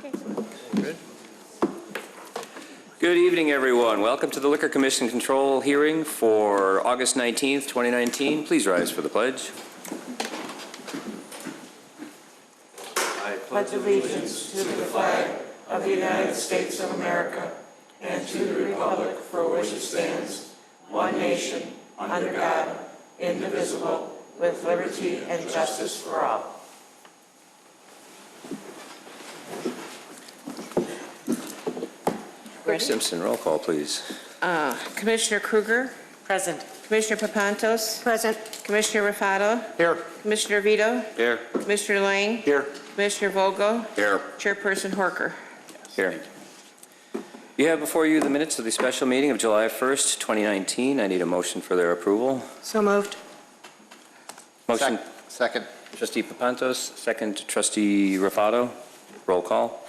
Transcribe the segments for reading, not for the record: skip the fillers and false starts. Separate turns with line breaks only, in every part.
Okay.
Good. Good evening, everyone. Welcome to the Liquor Commission Control hearing for August 19th, 2019. Please rise for the pledge.
I pledge allegiance to the flag of the United States of America and to the republic for which it stands, one nation, under God, indivisible, with liberty and justice for all.
Ready? Simpson, roll call, please.
Commissioner Kruger?
Present.
Commissioner Papantos?
Present.
Commissioner Rafato?
Here.
Commissioner Vito?
Here.
Commissioner Lang?
Here.
Commissioner Vogel?
Here.
Chairperson Horker?
Here. You have before you the minutes of the special meeting of July 1st, 2019. I need a motion for their approval.
So moved.
Motion.
Second.
Trustee Papantos, second Trustee Rafato. Roll call.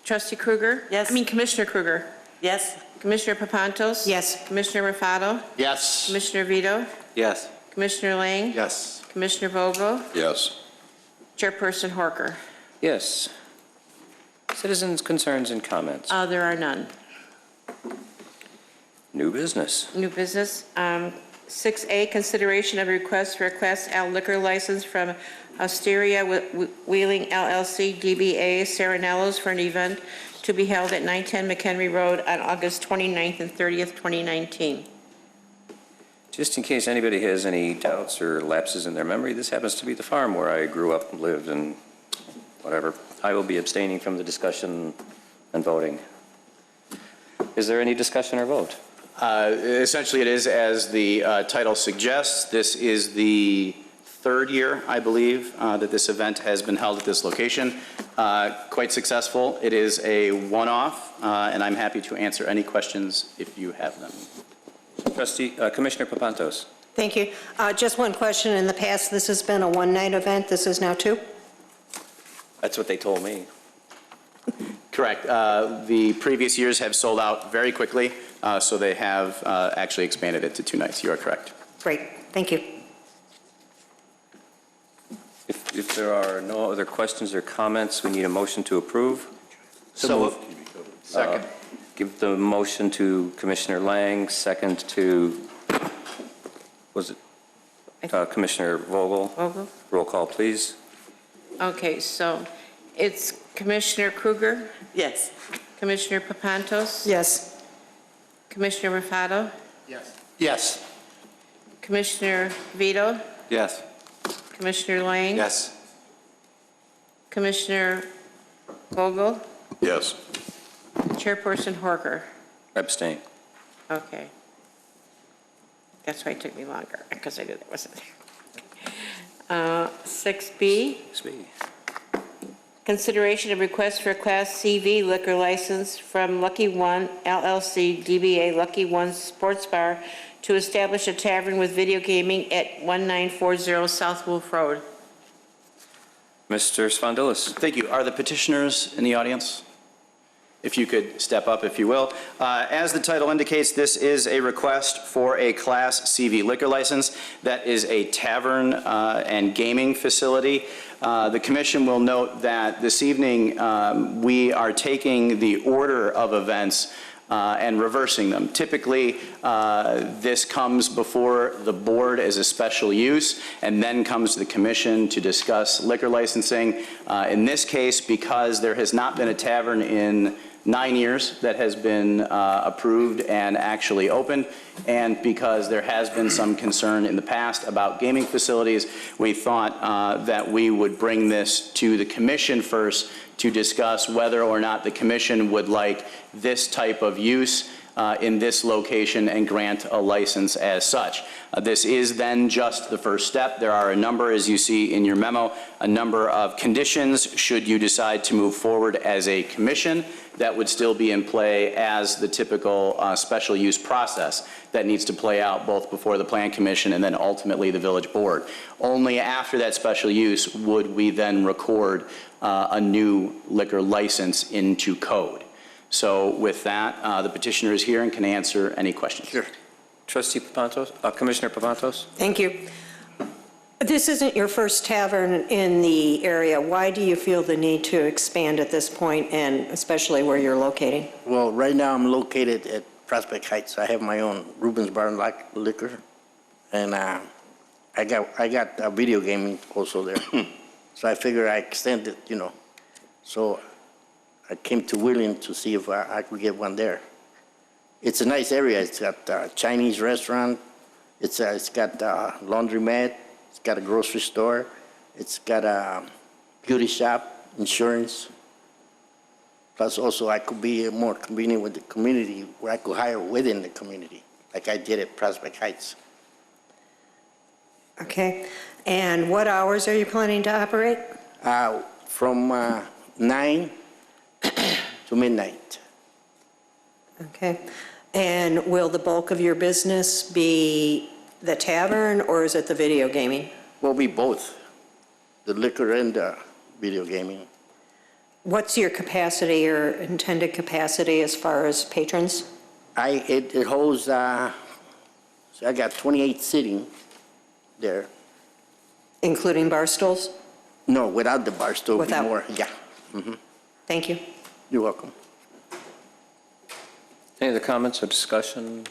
Trustee Kruger?
Yes.
Commissioner Kruger?
Yes.
Commissioner Papantos?
Yes.
Commissioner Rafato?
Yes.
Commissioner Vito?
Yes.
Commissioner Lang?
Yes.
Commissioner Vogel?
Yes.
Chairperson Horker?
Yes. Citizens' concerns and comments.
There are none.
New business.
New business. 6A, consideration of a request for a Class L liquor license from Osteria Wheeling LLC, DBA Saranello's for an event to be held at 910 McHenry Road on August 29th and 30th, 2019.
Just in case anybody has any doubts or lapses in their memory, this happens to be the farm where I grew up and lived and whatever. I will be abstaining from the discussion and voting. Is there any discussion or vote?
Essentially, it is as the title suggests. This is the third year, I believe, that this event has been held at this location. Quite successful. It is a one-off, and I'm happy to answer any questions if you have them.
Commissioner Papantos.
Thank you. Just one question. In the past, this has been a one-night event. This is now two?
That's what they told me.
Correct. The previous years have sold out very quickly, so they have actually expanded it to 2 nights. You are correct.
Great. Thank you.
If there are no other questions or comments, we need a motion to approve.
So moved. Second.
Give the motion to Commissioner Lang, second to, was it Commissioner Vogel?
Vogel?
Roll call, please.
Okay, so it's Commissioner Kruger,
Yes.
Commissioner Papantos,
Yes.
Commissioner Rafato,
Yes. Yes.
Commissioner Vito,
Yes.
Commissioner Lang,
Yes.
Commissioner Vogel,
Yes.
Chairperson Horker.
Abstain.
Okay. That's why it took me longer, because I knew that wasn't there. 6B,
Speak.
consideration of request for a Class CV liquor license from Lucky One LLC, DBA Lucky One Sports Bar to establish a tavern with video gaming at 1940 South Wolf Road.
Mr. Spondilis.
Thank you. Are the petitioners in the audience? If you could step up, if you will. As the title indicates, this is a request for a Class CV liquor license. That is a tavern and gaming facility. The Commission will note that this evening we are taking the order of events and reversing them. Typically, this comes before the board as a special use and then comes to the Commission to discuss liquor licensing. In this case, because there has not been a tavern in 9 years that has been approved and actually opened, and because there has been some concern in the past about gaming facilities, we thought that we would bring this to the Commission first to discuss whether or not the Commission would like this type of use in this location and grant a license as such. This is then just the first step. There are a number, as you see in your memo, a number of conditions should you decide to move forward as a commission that would still be in play as the typical special use process that needs to play out both before the Plan Commission and then ultimately the Village Board. Only after that special use would we then record a new liquor license into code. So with that, the petitioner is here and can answer any questions.
Sure.
Trustee Papantos, Commissioner Papantos.
Thank you. This isn't your first tavern in the area. Why do you feel the need to expand at this point, and especially where you're locating?
Well, right now I'm located at Prospect Heights. I have my own Reuben's Bar and Liquor, and I got video gaming also there. So I figure I extend it, you know. So I came to Wheeling to see if I could get one there. It's a nice area. It's got a Chinese restaurant. It's got a laundromat. It's got a grocery store. It's got a beauty shop, insurance. Plus also I could be more convenient with the community where I could hire within the community, like I did at Prospect Heights.
Okay. And what hours are you planning to operate?
From 9 to midnight.
Okay. And will the bulk of your business be the tavern, or is it the video gaming?
Will be both, the liquor and the video gaming.
What's your capacity or intended capacity as far as patrons?
It holds, so I got 28 sitting there.
Including bar stools?
No, without the bar stool, be
Without.
more, yeah.
Thank you.
You're welcome.
Any other comments or discussion?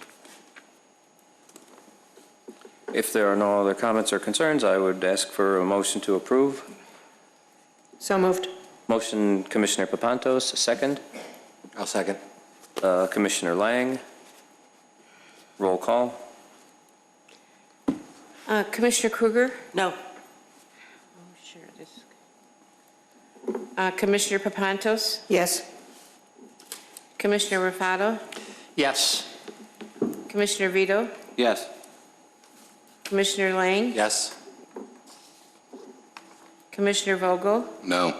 If there are no other comments or concerns, I would ask for a motion to approve.
So moved.
Motion, Commissioner Papantos, second.
I'll second.
Commissioner Lang. Roll call.
Commissioner Kruger?
No.
Oh, sure, Commissioner Papantos?
Yes.
Commissioner Raffato?
Yes.
Commissioner Vito?
Yes.
Commissioner Lang?
Yes.
Commissioner Vogel?
No.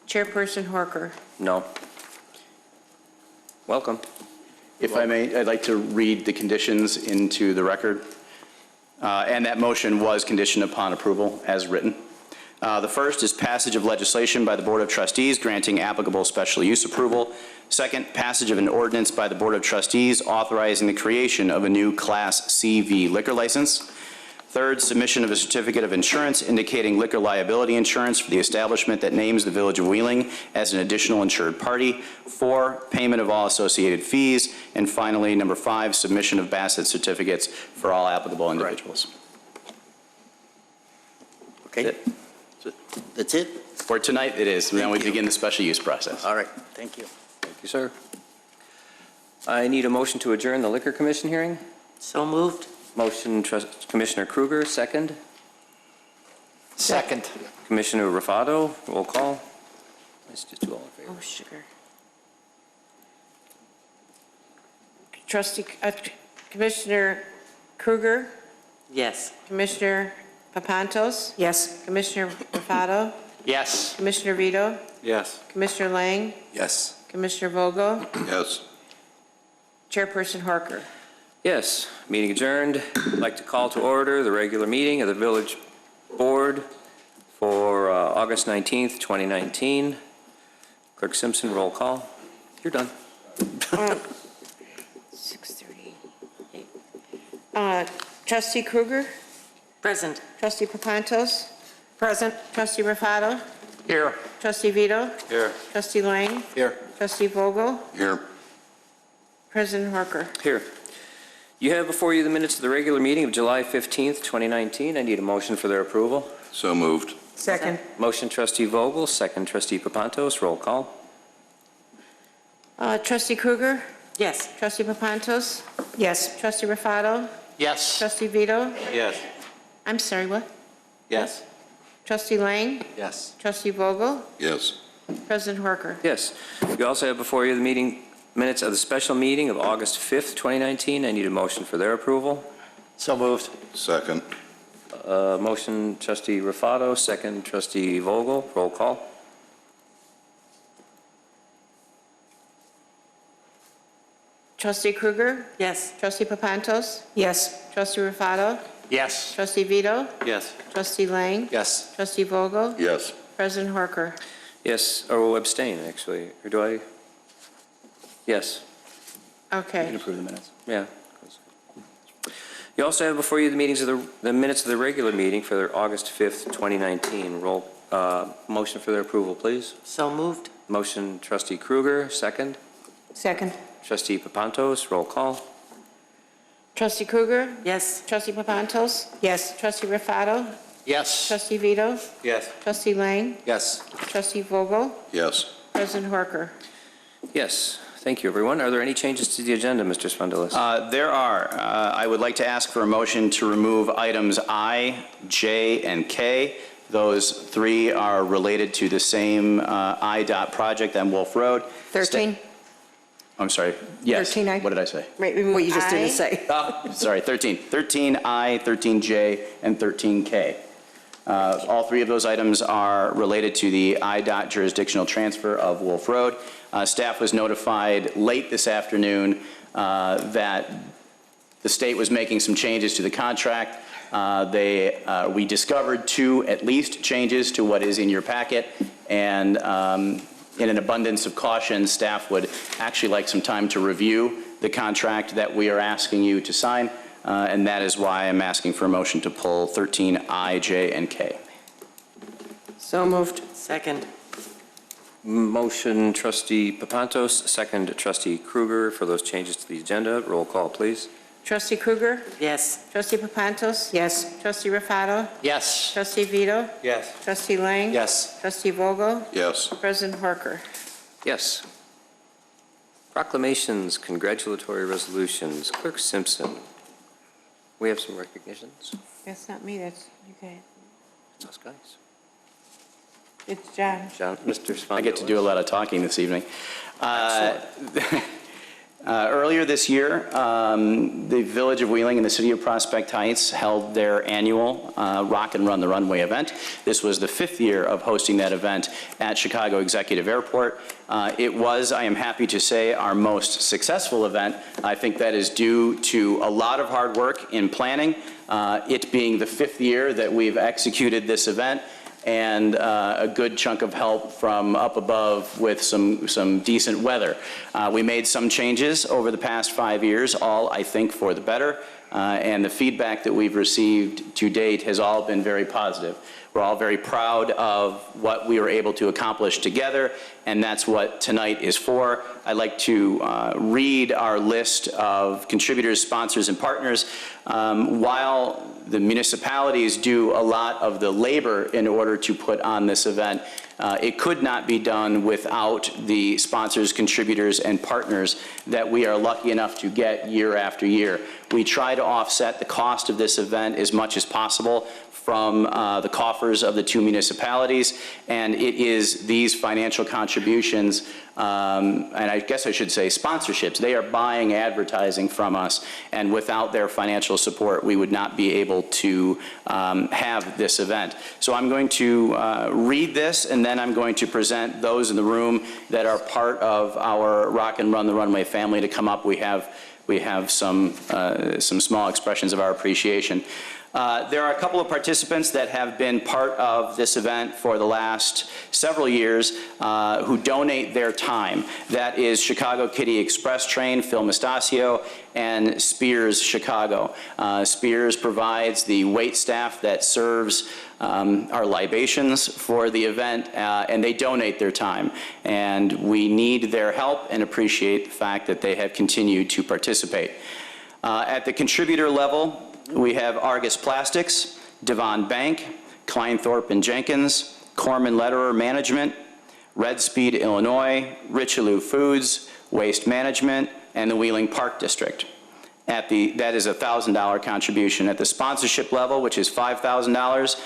Chairperson Horker?
No. Welcome.
If I may, I'd like to read the conditions into the record. And that motion was conditioned upon approval as written. The first is passage of legislation by the Board of Trustees granting applicable special use approval. Second, passage of an ordinance by the Board of Trustees authorizing the creation of a new Class CV liquor license. Third, submission of a certificate of insurance indicating liquor liability insurance for the establishment that names the Village of Wheeling as an additional insured party. 4, payment of all associated fees. And finally, number 5, submission of Bassett certificates for all applicable individuals.
Okay? That's it?
For tonight, it is. Then we begin the special use process.
All right, thank you.
Thank you, sir. I need a motion to adjourn the Liquor Commission hearing.
So moved.
Motion, Commissioner Kruger, second.
Second.
Commissioner Raffato, roll call. Let's just do all in favor.
Oh, sugar. Trustee, Commissioner Kruger?
Yes.
Commissioner Papantos?
Yes.
Commissioner Raffato?
Yes.
Commissioner Vito?
Yes.
Commissioner Lang?
Yes.
Commissioner Vogel?
Yes.
Chairperson Horker?
Yes, meeting adjourned. I'd like to call to order the regular meeting of the Village Board for August 19th, 2019. Clerk Simpson, roll call. You're done.
6:38. Trustee Kruger?
Present.
Trustee Papantos?
Present.
Trustee Raffato?
Here.
Trustee Vito?
Here.
Trustee Lang?
Here.
Trustee Vogel?
Here.
President Horker?
Here. You have before you the minutes of the regular meeting of July 15th, 2019. I need a motion for their approval.
So moved.
Second.
Motion, Trustee Vogel, second, Trustee Papantos, roll call.
Trustee Kruger?
Yes.
Trustee Papantos?
Yes.
Trustee Raffato?
Yes.
Trustee Vito?
Yes.
I'm sorry, what?
Yes.
Trustee Lang?
Yes.
Trustee Vogel?
Yes.
President Horker?
Yes. You also have before you the meeting minutes of the special meeting of August 5th, 2019. I need a motion for their approval.
So moved. Second.
Motion, Trustee Raffato, second, Trustee Vogel, roll call.
Trustee Kruger?
Yes.
Trustee Papantos?
Yes.
Trustee Raffato?
Yes.
Trustee Vito?
Yes.
Trustee Lang?
Yes.
Trustee Vogel?
Yes.
President Horker?
Yes, or abstain, actually. Or do I? Yes.
Okay.
Approve the minutes.
Yeah. You also have before you the minutes of the regular meeting for their August 5th, 2019. Motion for their approval, please.
So moved.
Motion, trustee Kruger, second.
Second.
Trustee Papantos, roll call.
Trustee Kruger?
Yes.
Trustee Papantos?
Yes.
Trustee Rafato?
Yes.
Trustee Vito?
Yes.
Trustee Lang?
Yes.
Trustee Vogel?
Yes.
President Horker?
Yes, thank you, everyone. Are there any changes to the agenda, Mr. Spondelis?
There are. I would like to ask for a motion to remove items I, J, and K. Those three are related to the same IDOT project on Wolf Road.
13?
I'm sorry. Yes.
13I?
What did I say?
Right, remove
What you just didn't
I.
say.
Oh, sorry, 13. 13I, 13J, and 13K. All three of those items are related to the IDOT jurisdictional transfer of Wolf Road. Staff was notified late this afternoon that the state was making some changes to the contract. We discovered at least 2 changes to what is in your packet, and in an abundance of caution, staff would actually like some time to review the contract that we are asking you to sign, and that is why I'm asking for a motion to pull 13I, J, and K.
So moved.
Second.
Motion, trustee Papantos, second, trustee Kruger, for those changes to the agenda. Roll call, please.
Trustee Kruger?
Yes.
Trustee Papantos?
Yes.
Trustee Rafato?
Yes.
Trustee Vito?
Yes.
Trustee Lang?
Yes.
Trustee Vogel?
Yes.
President Horker?
Yes. Proclamations, congratulatory resolutions. Clerk Simpson. We have some recognitions.
That's not me, that's you guys.
It's us guys.
It's John.
John, Mr. Spondelis.
I get to do a lot of talking this evening. Earlier this year, the Village of Wheeling and the City of Prospect Heights held their annual Rock and Run the Runway event. This was the 5th year of hosting that event at Chicago Executive Airport. It was, I am happy to say, our most successful event. I think that is due to a lot of hard work in planning, it being the 5th year that we've executed this event, and a good chunk of help from up above with some decent weather. We made some changes over the past 5 years, all I think for the better, and the feedback that we've received to date has all been very positive. We're all very proud of what we were able to accomplish together, and that's what tonight is for. I'd like to read our list of contributors, sponsors, and partners. While the municipalities do a lot of the labor in order to put on this event, it could not be done without the sponsors, contributors, and partners that we are lucky enough to get year after year. We try to offset the cost of this event as much as possible from the coffers of the 2 municipalities, and it is these financial contributions, and I guess I should say sponsorships. They are buying advertising from us, and without their financial support, we would not be able to have this event. So I'm going to read this, and then I'm going to present those in the room that are part of our Rock and Run the Runway family to come up. We have some small expressions of our appreciation. There are a couple of participants that have been part of this event for the last several years who donate their time. That is Chicago Kitty Express Train, Phil Mestasio, and Spears Chicago. Spears provides the wait staff that serves our libations for the event, and they donate their time. And we need their help and appreciate the fact that they have continued to participate. At the contributor level, we have Argus Plastics, Devon Bank, Kleinthorpe and Jenkins, Corman Letterer Management, Red Speed Illinois, Richelieu Foods, Waste Management, and the Wheeling Park District. That is a $1,000 contribution. At the sponsorship level, which is $5,000,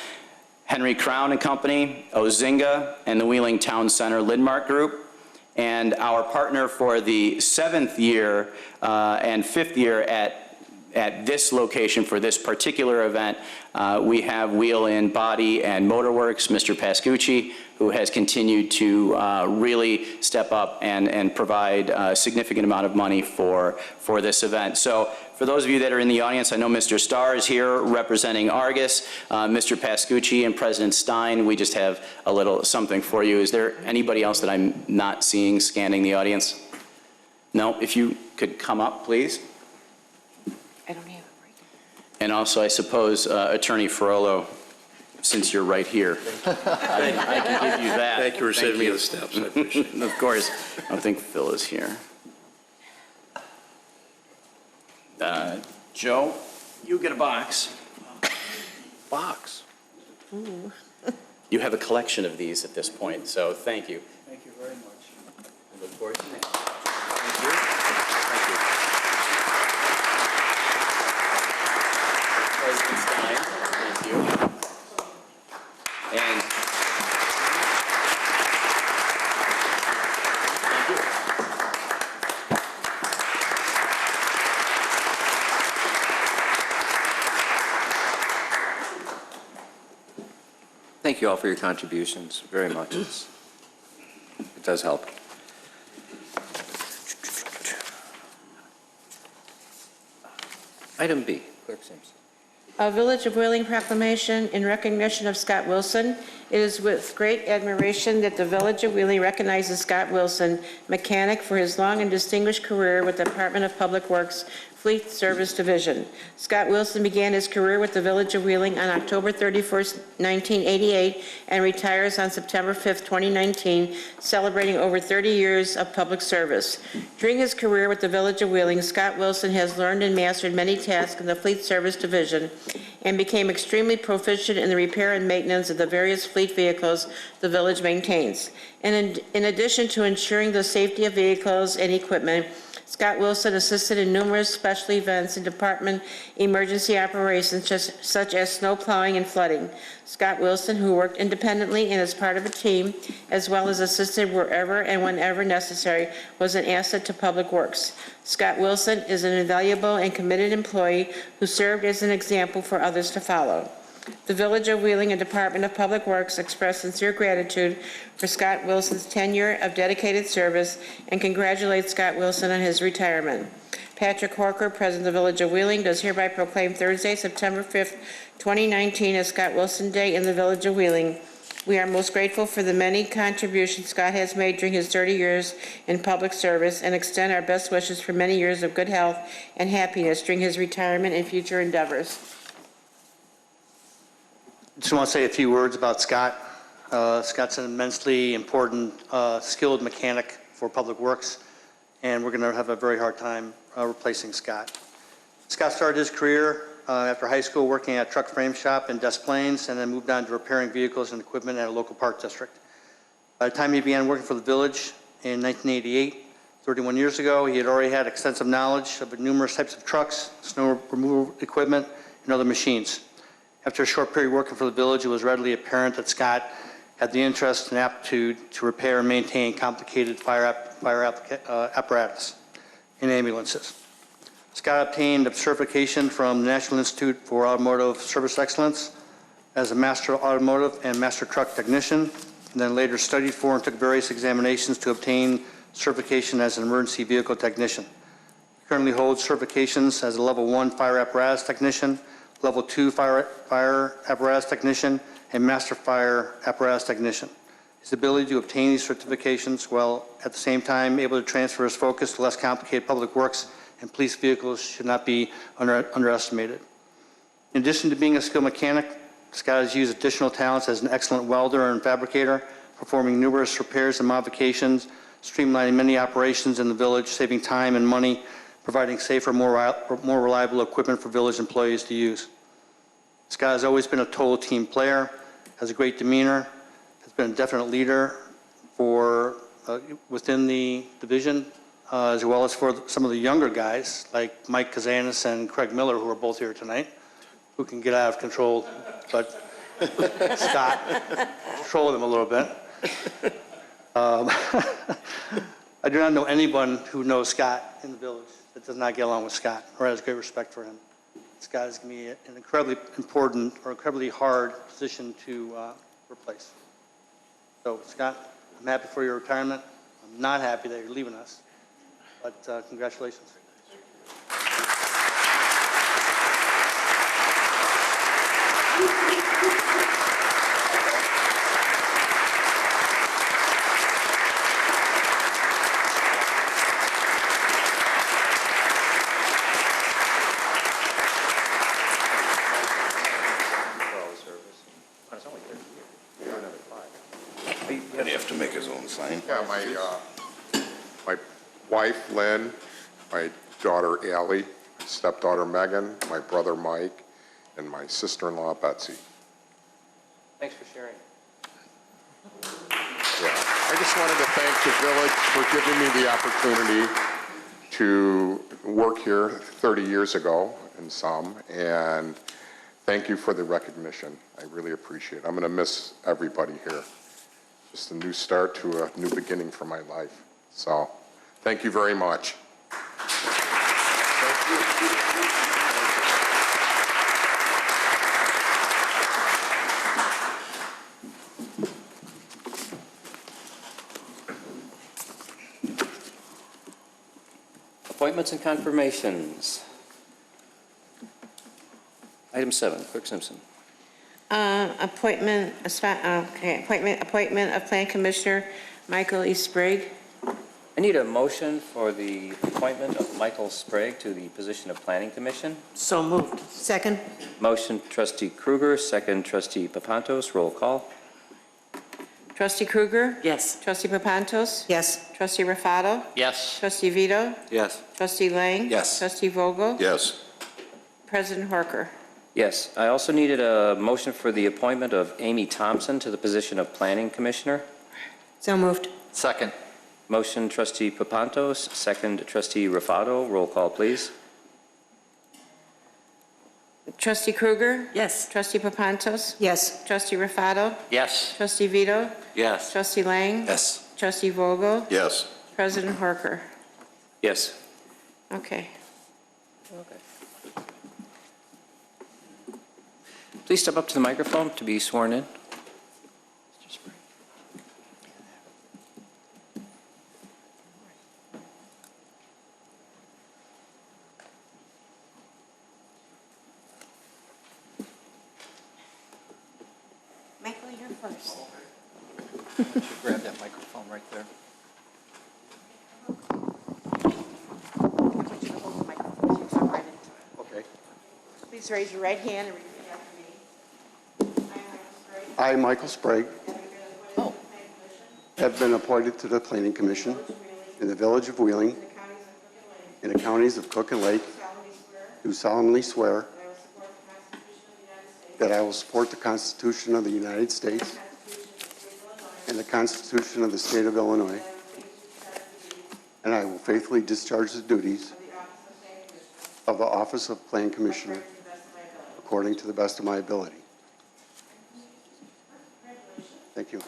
Henry Crown and Company, Ozinga, and the Wheeling Town Center Lidmark Group. And our partner for the 7th year and 5th year at this location for this particular event, we have Wheel In Body and Motorworks, Mr. Pascucci, who has continued to really step up and provide a significant amount of money for this event. So for those of you that are in the audience, I know Mr. Starr is here representing Argus, Mr. Pascucci and President Stein. We just have a little something for you. Is there anybody else that I'm not seeing scanning the audience? No, if you could come up, please.
I don't have it right.
And also, I suppose, Attorney Ferrolo, since you're right here, I can give you that.
Thank you for saving me the steps. I appreciate it.
Of course. I don't think Phil is here. Joe, you get a box.
Box.
You have a collection of these at this point, so thank you. Thank you very much. I look forward to it. Thank you. Thank you. President Stein, thank you. And thank you.
Thank you all for your contributions, very much. It does help. Item B, Clerk Simpson.
A Village of Wheeling proclamation in recognition of Scott Wilson. It is with great admiration that the Village of Wheeling recognizes Scott Wilson, mechanic, for his long and distinguished career with the Department of Public Works Fleet Service Division. Scott Wilson began his career with the Village of Wheeling on October 31st, 1988, and retires on September 5th, 2019, celebrating over 30 years of public service. During his career with the Village of Wheeling, Scott Wilson has learned and mastered many tasks in the Fleet Service Division and became extremely proficient in the repair and maintenance of the various fleet vehicles the village maintains. In addition to ensuring the safety of vehicles and equipment, Scott Wilson assisted in numerous special events in department emergency operations such as snow plowing and flooding. Scott Wilson, who worked independently and as part of a team, as well as assisted wherever and whenever necessary, was an asset to Public Works. Scott Wilson is an invaluable and committed employee who served as an example for others to follow. The Village of Wheeling and Department of Public Works express sincere gratitude for Scott Wilson's tenure of dedicated service and congratulates Scott Wilson on his retirement. Patrick Horker, President of the Village of Wheeling, does hereby proclaim Thursday, September 5th, 2019 as Scott Wilson Day in the Village of Wheeling. We are most grateful for the many contributions Scott has made during his 30 years in public service and extend our best wishes for many years of good health and happiness during his retirement and future endeavors.
Just want to say a few words about Scott. Scott's an immensely important, skilled mechanic for Public Works, and we're going to have a very hard time replacing Scott. Scott started his career after high school working at a truck frame shop in Des Plaines, and then moved on to repairing vehicles and equipment at a local park district. By the time he began working for the village in 1988, 31 years ago, he had already had extensive knowledge of numerous types of trucks, snow removal equipment, and other machines. After a short period working for the village, it was readily apparent that Scott had the interest and aptitude to repair and maintain complicated fire apparatus in ambulances. Scott obtained a certification from the National Institute for Automotive Service Excellence as a Master Automotive and Master Truck Technician, and then later studied for and took various examinations to obtain certification as an Emergency Vehicle Technician. He currently holds certifications as a Level 1 Fire Apparatus Technician, Level 2 Fire Apparatus Technician, and Master Fire Apparatus Technician. His ability to obtain these certifications while at the same time able to transfer his focus to less complicated public works and police vehicles should not be underestimated. In addition to being a skilled mechanic, Scott has used additional talents as an excellent welder and fabricator, performing numerous repairs and modifications, streamlining many operations in the village, saving time and money, providing safer, more reliable equipment for village employees to use. Scott has always been a total team player, has a great demeanor, has been a definite leader for within the division, as well as for some of the younger guys like Mike Kazanis and Craig Miller, who are both here tonight, who can get out of control, but Scott control them a little bit. I do not know anyone who knows Scott in the village that does not get along with Scott or has great respect for him. Scott is going to be an incredibly important or incredibly hard position to replace. So, Scott, I'm happy for your retirement. I'm not happy that you're leaving us, but congratulations.
sign.
Yeah, my wife Lynn, my daughter Allie, my stepdaughter Megan, my brother Mike, and my sister-in-law Betsy.
Thanks for sharing.
Yeah, I just wanted to thank the village for giving me the opportunity to work here 30 years ago in some, and thank you for the recognition. I really appreciate it. I'm going to miss everybody here. Just a new start to a new beginning for my life. So, thank you very much.
Appointments and confirmations. Item 7, Clerk Simpson.
Appointment of Plan Commissioner Michael E. Sprague.
I need a motion for the appointment of Michael Sprague to the position of Planning Commission.
So moved.
Second?
Motion trustee Kruger, second trustee Papantos. Roll call.
Trustee Kruger?
Yes.
Trustee Papantos?
Yes.
Trustee Rafato?
Yes.
Trustee Vito?
Yes.
Trustee Lang?
Yes.
Trustee Vogel?
Yes.
President Horker?
Yes, I also needed a motion for the appointment of Amy Thompson to the position of Planning Commissioner.
So moved.
Second.
Motion trustee Papantos, second trustee Rafato. Roll call, please.
Trustee Kruger?
Yes.
Trustee Papantos?
Yes.
Trustee Rafato?
Yes.
Trustee Vito?
Yes.
Trustee Lang?
Yes.
Trustee Vogel?
Yes.
President Horker?
Yes.
Okay.
Please step up to the microphone to be sworn in.
Michael, you're first.
Grab that microphone right there.
Okay.
Please raise your right hand and repeat after me.
I, Michael Sprague, have been appointed to the Planning Commission in the Village of Wheeling, in the counties of Cook and Lake, do solemnly swear that I will support the Constitution of the United States and the Constitution of the State of Illinois, and I will faithfully discharge the duties of the Office of Plan Commissioner according to the best of my ability. Thank you.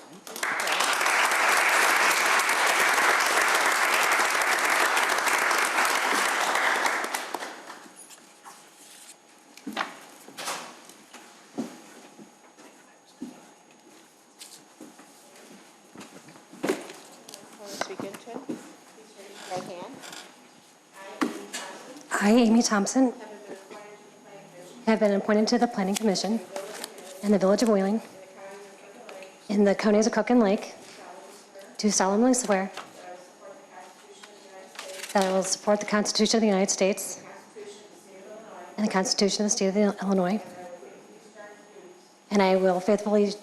Let's begin, Tim. Please raise your right hand.
I, Amy Thompson, have been appointed to the Planning Commission in the Village of Wheeling, in the counties of Cook and Lake, do solemnly swear that I will support the Constitution of the United States and the Constitution of the State of Illinois, and I will faithfully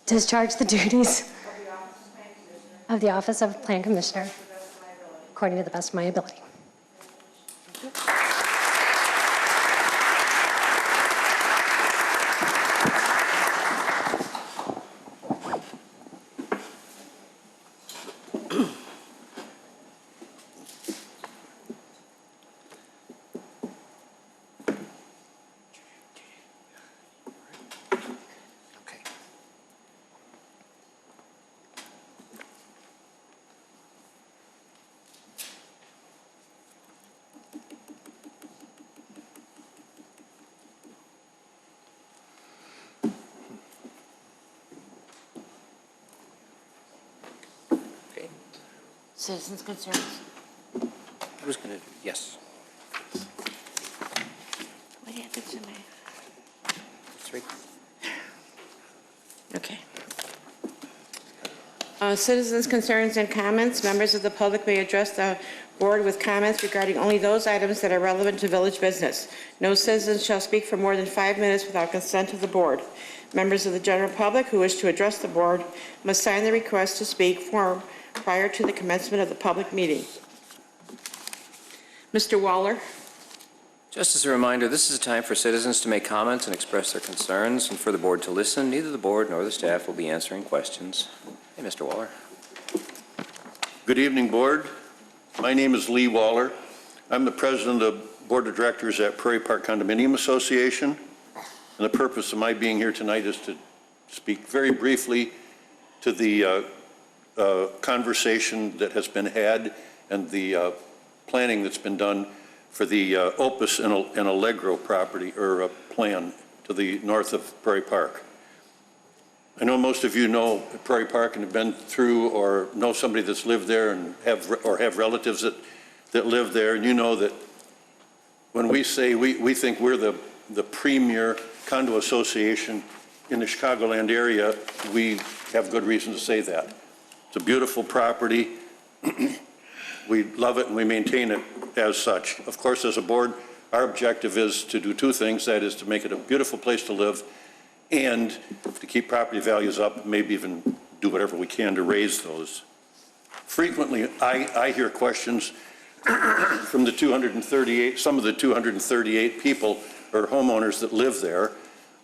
discharge the duties of the Office of Plan Commissioner according to the best of my ability.
Citizens' concerns.
Who's going to, yes.
What happened to my?
3.
Okay. Citizens' concerns and comments. Members of the public may address the board with comments regarding only those items that are relevant to village business. No citizen shall speak for more than 5 minutes without consent of the board. Members of the general public who wish to address the board must sign the request to speak form prior to the commencement of the public meeting. Mr. Waller.
Just as a reminder, this is a time for citizens to make comments and express their concerns, and for the board to listen. Neither the board nor the staff will be answering questions. Hey, Mr. Waller.
Good evening, Board. My name is Lee Waller. I'm the president of the Board of Directors at Prairie Park Condominium Association, and the purpose of my being here tonight is to speak very briefly to the conversation that has been had and the planning that's been done for the Opus and Allegro property or plan to the north of Prairie Park. I know most of you know Prairie Park and have been through or know somebody that's lived there and have relatives that live there, and you know that when we say we think we're the premier condo association in the Chicagoland area, we have good reason to say that. It's a beautiful property. We love it and we maintain it as such. Of course, as a board, our objective is to do two things. That is to make it a beautiful place to live and to keep property values up, maybe even do whatever we can to raise those. Frequently, I hear questions from the 238, some of the 238 people or homeowners that live there,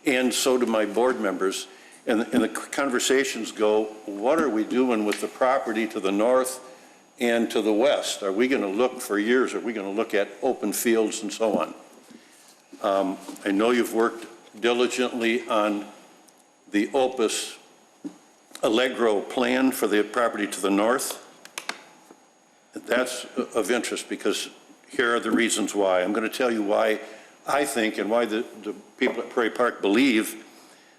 and so do my board members. And the conversations go, what are we doing with the property to the north and to the west? Are we going to look for years? Are we going to look at open fields and so on? I know you've worked diligently on the Opus Allegro plan for the property to the north. That's of interest because here are the reasons why. I'm going to tell you why I think and why the people at Prairie Park believe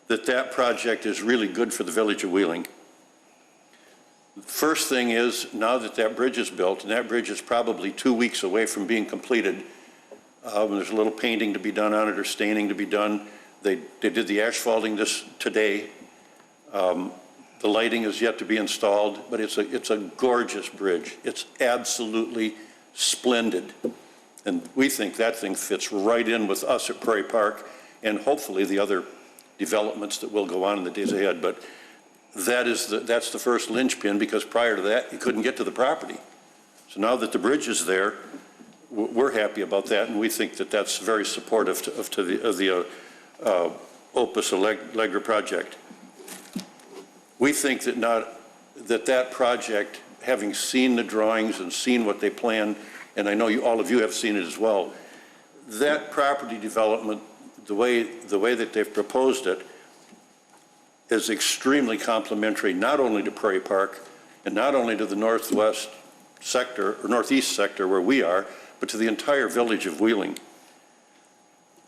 that that project is really good for the village of Wheeling. First thing is, now that that bridge is built, and that bridge is probably 2 weeks away from being completed, there's a little painting to be done on it or staining to be done. They did the asphalting today. The lighting is yet to be installed, but it's a gorgeous bridge. It's absolutely splendid. And we think that thing fits right in with us at Prairie Park and hopefully the other developments that will go on in the days ahead. But that's the first linchpin, because prior to that, you couldn't get to the property. So now that the bridge is there, we're happy about that, and we think that that's very supportive of the Opus Allegro project. We think that project, having seen the drawings and seen what they plan, and I know all of you have seen it as well, that property development, the way that they've proposed it, is extremely complementary, not only to Prairie Park and not only to the northwest sector or northeast sector where we are, but to the entire village of Wheeling.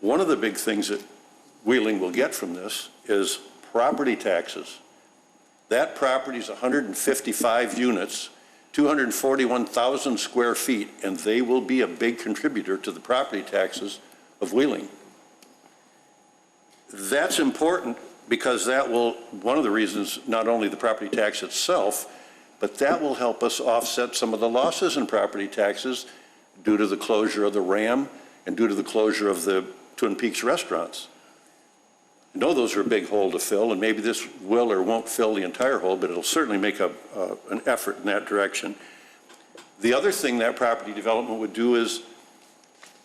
One of the big things that Wheeling will get from this is property taxes. That property is 155 units, 241,000 square feet, and they will be a big contributor to the property taxes of Wheeling. That's important because that will, one of the reasons, not only the property tax itself, but that will help us offset some of the losses in property taxes due to the closure of the RAM and due to the closure of the Twin Peaks restaurants. I know those are a big hole to fill, and maybe this will or won't fill the entire hole, but it'll certainly make an effort in that direction. The other thing that property development would do is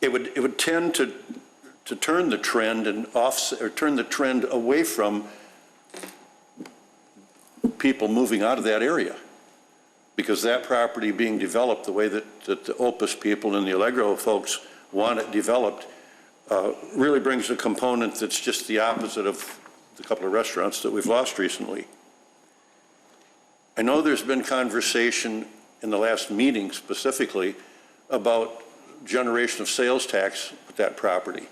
it would tend to turn the trend and offset, or turn the trend away from people moving out of that area, because that property being developed the way that the Opus people and the Allegro folks want it developed really brings a component that's just the opposite of the couple of restaurants that we've lost recently. I know there's been conversation in the last meeting specifically about generation of sales tax with that property.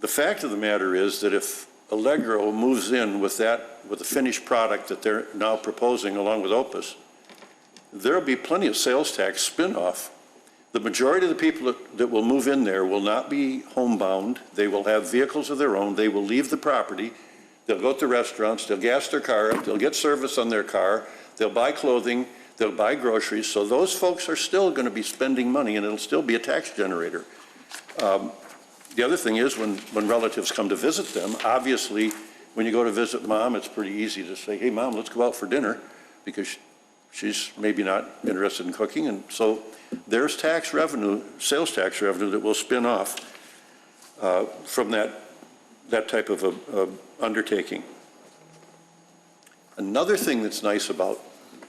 The fact of the matter is that if Allegro moves in with the finished product that they're now proposing along with Opus, there'll be plenty of sales tax spin-off. The majority of the people that will move in there will not be homebound. They will have vehicles of their own. They will leave the property. They'll go to restaurants. They'll gas their car up. They'll get service on their car. They'll buy clothing. they'll buy groceries, so those folks are still going to be spending money, and it'll still be a tax generator. The other thing is, when relatives come to visit them, obviously, when you go to visit mom, it's pretty easy to say, hey, mom, let's go out for dinner, because she's maybe not interested in cooking, and so there's tax revenue, sales tax revenue that will spin off from that type of a undertaking. Another thing that's nice about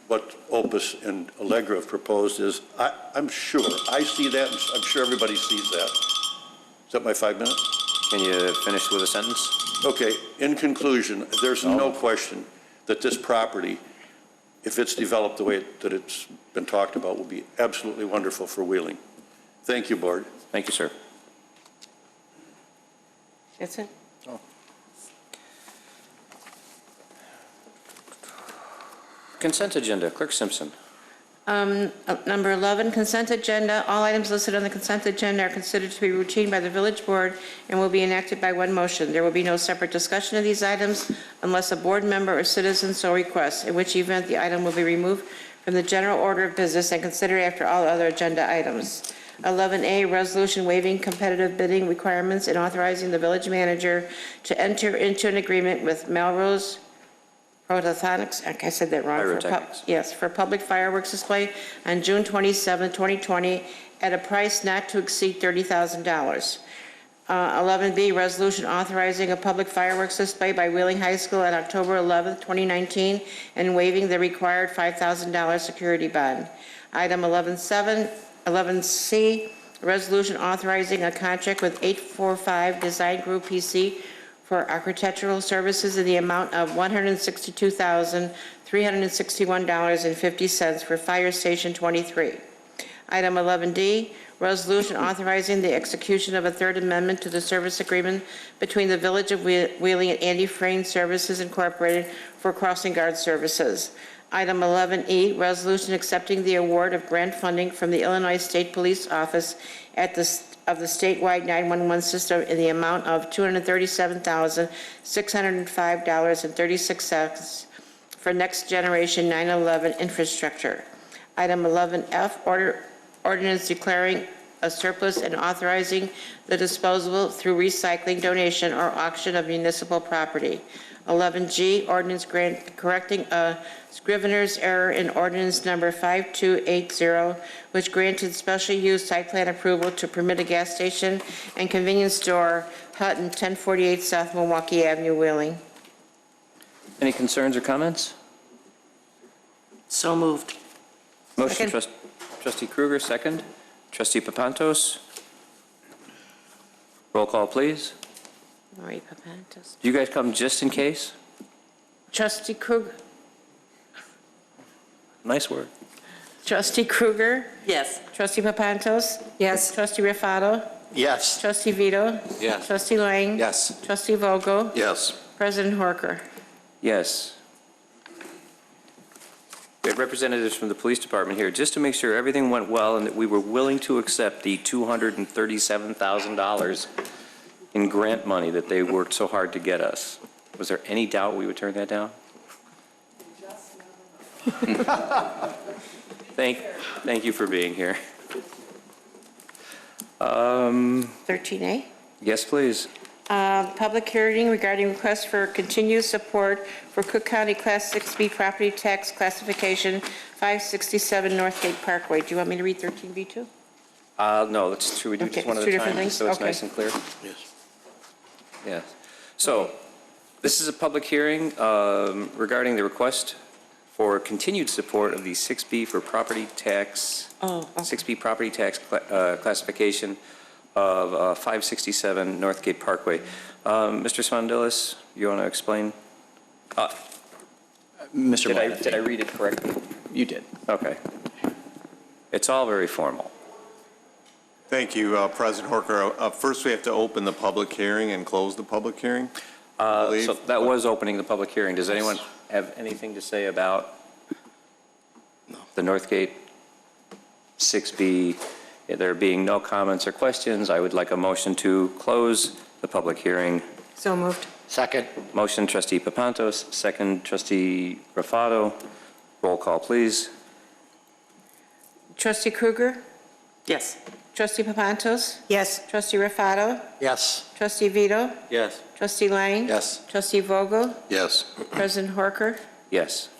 what Opus and Allegro have proposed is, I'm sure, I see that, and I'm sure everybody sees that. Is that my 5 minutes?
Can you finish with a sentence?
Okay, in conclusion, there's no question that this property, if it's developed the way that it's been talked about, will be absolutely wonderful for Wheeling. Thank you, Board.
Thank you, sir.
That's it?
Consent agenda, Clerk Simpson.
Number 11, consent agenda. All items listed on the consent agenda are considered to be routine by the village board and will be enacted by one motion. There will be no separate discussion of these items unless a board member or citizen so requests, in which event the item will be removed from the general order of business and considered after all other agenda items. 11A, resolution waiving competitive bidding requirements and authorizing the village manager to enter into an agreement with Melrose Pyrotechnics, I said that wrong.
Pyrotechnics.
Yes, for public fireworks display on June 27, 2020, at a price not to exceed $30,000. 11B, resolution authorizing a public fireworks display by Wheeling High School on October 11, 2019, and waiving the required $5,000 security bond. Item 11C, resolution authorizing a contract with 845 Design Group PC for architectural services in the amount of $162,361.50 for Fire Station 23. Item 11D, resolution authorizing the execution of a third amendment to the service agreement between the Village of Wheeling and Andy Frayne Services Incorporated for crossing guard services. Item 11E, resolution accepting the award of grant funding from the Illinois State Police Office of the statewide 911 system in the amount of $237,605.36 for next generation 911 infrastructure. Item 11F, ordinance declaring a surplus and authorizing the disposal through recycling, donation, or auction of municipal property. 11G, ordinance correcting a scrivener's error in ordinance number 5280, which granted special use site plan approval to permit a gas station and convenience store, Hutton, 1048 South Milwaukee Avenue, Wheeling.
Any concerns or comments?
So moved.
Motion,
Second.
Trustee Kruger, second. Trustee Papantos. Roll call, please.
Marie Papantos.
Do you guys come just in case?
Trustee Kruger.
Nice word.
Trustee Kruger.
Yes.
Trustee Papantos.
Yes.
Trustee Rafato.
Yes.
Trustee Vito.
Yes.
Trustee Lang.
Yes.
Trustee Vogel.
Yes.
President Horker.
Yes. We have representatives from the police department here just to make sure everything went well and that we were willing to accept the $237,000 in grant money that they worked so hard to get us. Was there any doubt we would turn that down? Thank you for being here.
13A.
Yes, please.
Public hearing regarding request for continued support for Cook County Class 6B property tax classification, 567 Northgate Parkway. Do you want me to read 13B too?
No, that's true. We do
Okay,
just one
it's
at
two
a time,
different
just so it's
things?
nice and clear.
Yes.
Yeah. So, this is a public hearing regarding the request for continued support of the 6B for property tax, 6B property tax classification of 567 Northgate Parkway. Mr. Svandelis, you want to explain?
Mr. Meyer.
Did I read it correctly?
You did.
Okay. It's all very formal.
Thank you, President Horker. First, we have to open the public hearing and close the public hearing.
So that was opening the public hearing. Does anyone have anything to say about the Northgate 6B? There being no comments or questions, I would like a motion to close the public hearing.
So moved.
Second.
Motion, Trustee Papantos, second, Trustee Rafato. Roll call, please.
Trustee Krueger?
Yes.
Trustee Papantos?
Yes.
Trustee Rafato?
Yes.
Trustee Vito?
Yes.
Trustee Lang?
Yes.
Trustee Vogel?
Yes.
President Horker?
Yes.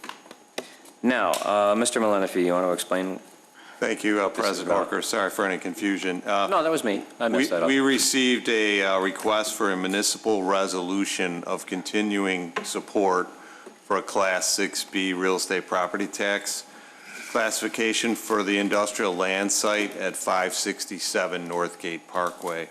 Now, Mr. Malenefi, you want to explain?
Thank you, President Horker. Sorry for any confusion.
No, that was me. I messed that up.
We received a request for a municipal resolution of continuing support for a Class 6B real estate property tax classification for the industrial land site at 567 Northgate Parkway.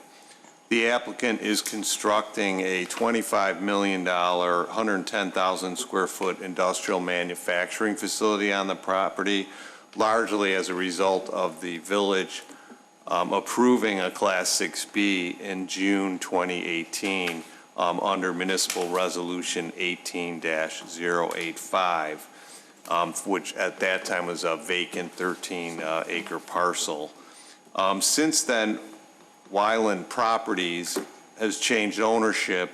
The applicant is constructing a $25 million, 110,000 square foot industrial manufacturing facility on the property, largely as a result of the village approving a Class 6B in June 2018 under Municipal Resolution 18-085, which at that time was a vacant 13-acre parcel. Since then, Wyland Properties has changed ownership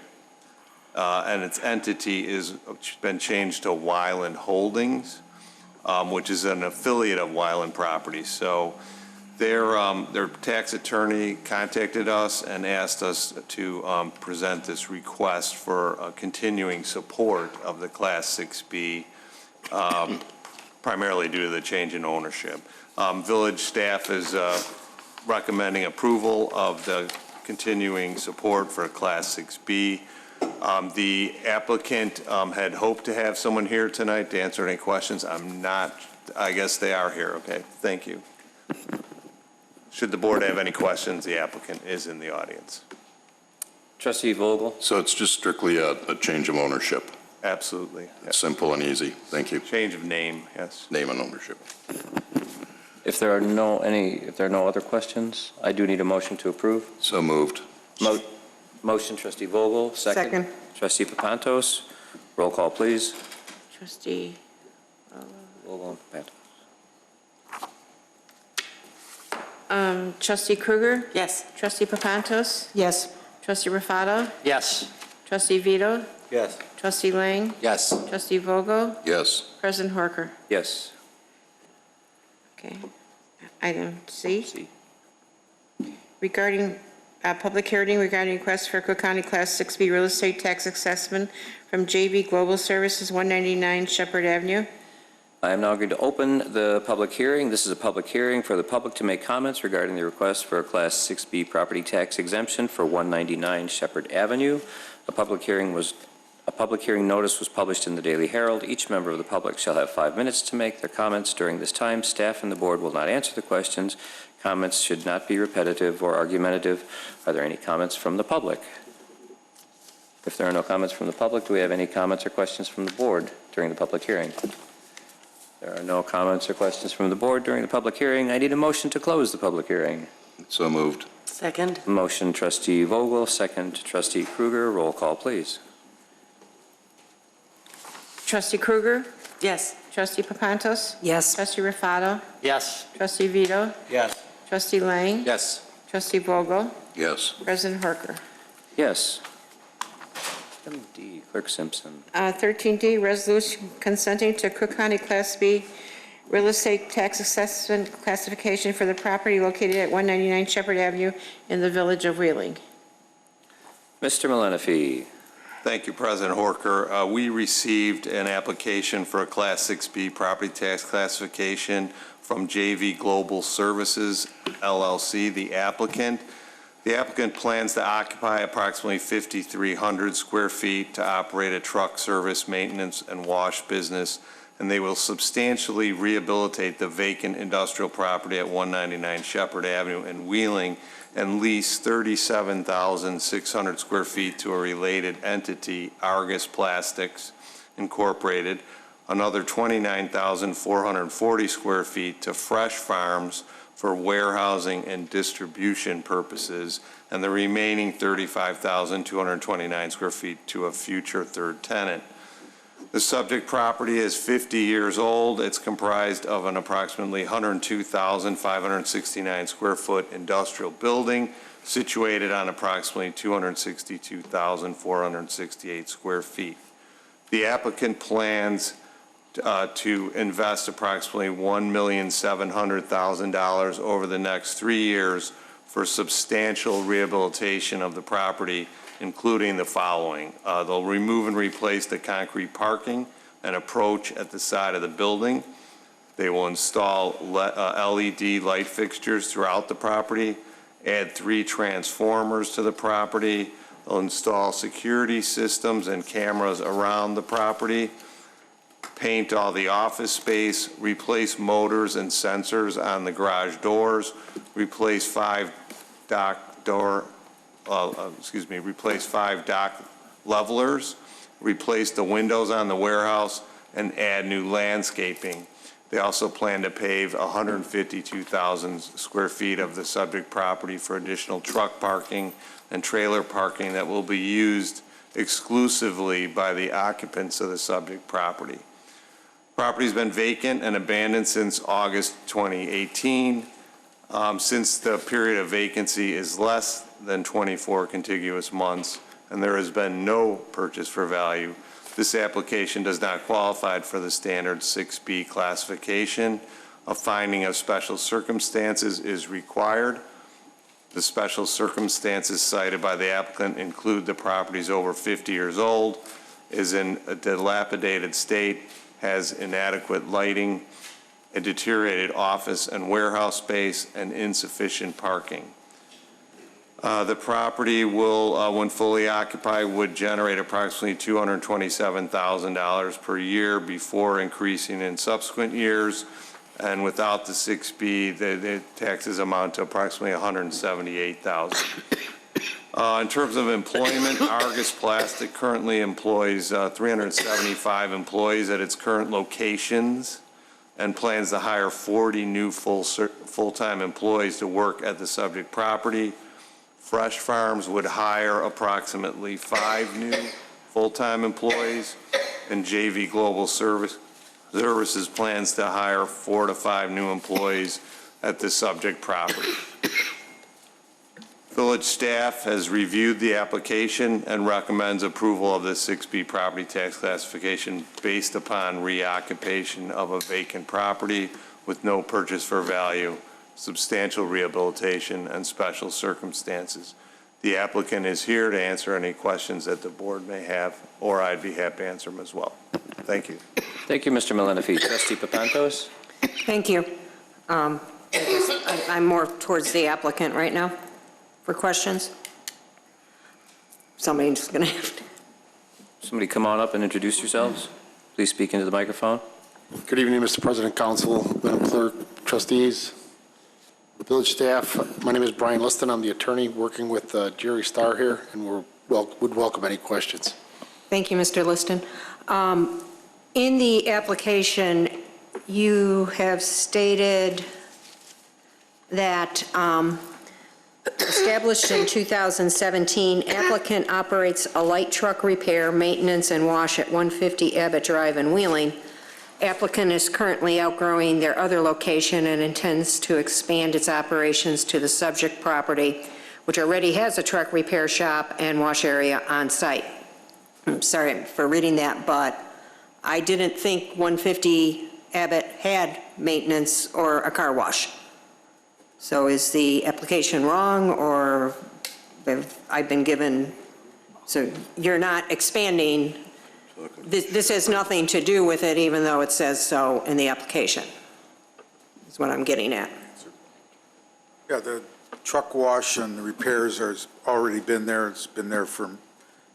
and its entity has been changed to Wyland Holdings, which is an affiliate of Wyland Properties. So their tax attorney contacted us and asked us to present this request for continuing support of the Class 6B, primarily due to the change in ownership. Village staff is recommending approval of the continuing support for Class 6B. The applicant had hoped to have someone here tonight to answer any questions. I guess they are here. Okay, thank you. Should the board have any questions, the applicant is in the audience.
Trustee Vogel?
So it's just strictly a change of ownership.
Absolutely. Yes.
Simple and easy. Thank you.
Change of name, yes.
Name and ownership.
If there are no other questions, I do need a motion to approve.
So moved.
Motion, Trustee Vogel, second.
Second.
Trustee Papantos, roll call, please.
Trustee
Vogel and Papantos.
Trustee Krueger?
Yes.
Trustee Papantos?
Yes.
Trustee Rafato?
Yes.
Trustee Vito?
Yes.
Trustee Lang?
Yes.
Trustee Vogel?
Yes.
President Horker?
Yes.
Okay. Item C.
C.
Regarding public hearing regarding request for Cook County Class 6B real estate tax assessment from JV Global Services, 199 Shepard Avenue.
I am now going to open the public hearing. This is a public hearing for the public to make comments regarding the request for a Class 6B property tax exemption for 199 Shepard Avenue. A public hearing notice was published in the Daily Herald. Each member of the public shall have 5 minutes to make their comments during this time. Staff and the board will not answer the questions. Comments should not be repetitive or argumentative. Are there any comments from the public? If there are no comments from the public, do we have any comments or questions from the board during the public hearing? There are no comments or questions from the board during the public hearing. I need a motion to close the public hearing.
So moved.
Second.
Motion, Trustee Vogel, second, Trustee Krueger. Roll call, please.
Trustee Krueger?
Yes.
Trustee Papantos?
Yes.
Trustee Rafato?
Yes.
Trustee Vito?
Yes.
Trustee Lang?
Yes.
Trustee Vogel?
Yes.
President Horker?
Yes. Item D, Clerk Simpson.
13D, resolution consenting to Cook County Class B real estate tax assessment classification for the property located at 199 Shepard Avenue in the village of Wheeling.
Mr. Malenefi.
Thank you, President Horker. We received an application for a Class 6B property tax classification from JV Global Services, LLC, the applicant. The applicant plans to occupy approximately 5,300 square feet to operate a truck service, maintenance, and wash business, and they will substantially rehabilitate the vacant industrial property at 199 Shepard Avenue in Wheeling and lease 37,600 square feet to a related entity, Argus Plastics Incorporated, another 29,440 square feet to Fresh Farms for warehousing and distribution purposes, and the remaining 35,229 square feet to a future third tenant. The subject property is 50 years old. It's comprised of an approximately 102,569 square foot industrial building situated on approximately 262,468 square feet. The applicant plans to invest approximately $1,700,000 over the next 3 years for substantial rehabilitation of the property, including the following. They'll remove and replace the concrete parking and approach at the side of the building. They will install LED light fixtures throughout the property, add 3 transformers to the property. They'll install security systems and cameras around the property, paint all the office space, replace motors and sensors on the garage doors, replace 5 dock levelers, replace the windows on the warehouse, and add new landscaping. They also plan to pave 152,000 square feet of the subject property for additional truck parking and trailer parking that will be used exclusively by the occupants of the subject property. Property's been vacant and abandoned since August 2018. Since the period of vacancy is less than 24 contiguous months and there has been no purchase for value, this application does not qualify for the standard 6B classification. A finding of special circumstances is required. The special circumstances cited by the applicant include the property is over 50 years old, is in a dilapidated state, has inadequate lighting, a deteriorated office and warehouse space, and insufficient parking. The property will, when fully occupied, would generate approximately $227,000 per year before increasing in subsequent years. And without the 6B, the taxes amount to approximately $178,000. In terms of employment, Argus Plastic currently employs 375 employees at its current locations and plans to hire 40 new full-time employees to work at the subject property. Fresh Farms would hire approximately 5 new full-time employees, and JV Global Services plans to hire 4 to 5 new employees at the subject property. Village staff has reviewed the application and recommends approval of the 6B property tax classification based upon reoccupation of a vacant property with no purchase for value, substantial rehabilitation, and special circumstances. The applicant is here to answer any questions that the board may have, or I'd be happy to answer them as well. Thank you.
Thank you, Mr. Malenefi. Trustee Papantos?
Thank you. I guess I'm more towards the applicant right now for questions. Somebody's going to have to.
Somebody come on up and introduce yourselves. Please speak into the microphone.
Good evening, Mr. President, Council, Madam Clerk, trustees, village staff. My name is Brian Liston. I'm the attorney working with Jerry Starr here, and would welcome any questions.
Thank you, Mr. Liston. In the application, you have stated that established in 2017, applicant operates a light truck repair, maintenance, and wash at 150 Abbott Drive in Wheeling. Applicant is currently outgrowing their other location and intends to expand its operations to the subject property, which already has a truck repair shop and wash area on site. I'm sorry for reading that, but I didn't think 150 Abbott had maintenance or a car wash. So is the application wrong, or I've been given, so you're not expanding, this has nothing to do with it even though it says so in the application, is what I'm getting at.
Yeah, the truck wash and the repairs has already been there. It's been there for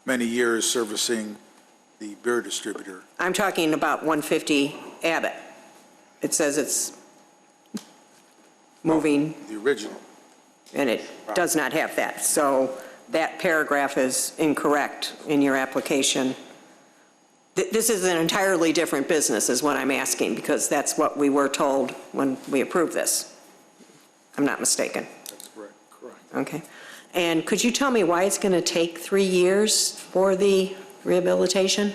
many years servicing the beer distributor.
I'm talking about 150 Abbott. It says it's moving.
The original.
And it does not have that. So that paragraph is incorrect in your application. This is an entirely different business is what I'm asking, because that's what we were told when we approved this. I'm not mistaken.
That's correct.
Okay. And could you tell me why it's going to take 3 years for the rehabilitation?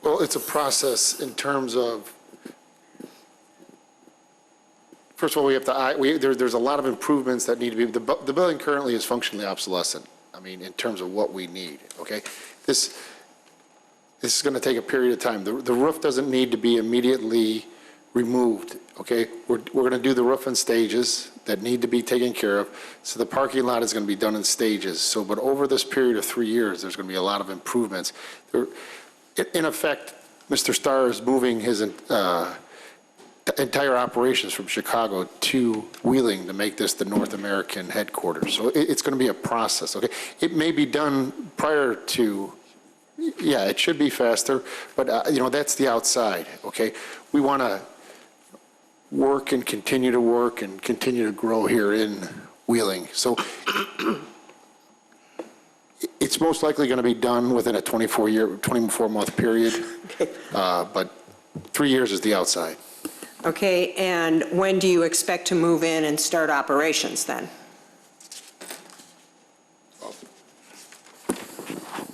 Well, it's a process in terms of, first of all, we have to, there's a lot of improvements that need to be, the building currently is functionally obsolescent, I mean, in terms of what we need, okay? This is going to take a period of time. The roof doesn't need to be immediately removed, okay? We're going to do the roof in stages that need to be taken care of. So the parking lot is going to be done in stages. So, but over this period of 3 years, there's going to be a lot of improvements. In effect, Mr. Starr is moving his entire operations from Chicago to Wheeling to make this the North American headquarters. So it's going to be a process, okay? It may be done prior to, yeah, it should be faster, but, that's the outside, okay? We want to work and continue to grow here in Wheeling. So it's most likely going to be done within a 24-month period, but 3 years is the outside.
Okay, and when do you expect to move in and start operations then?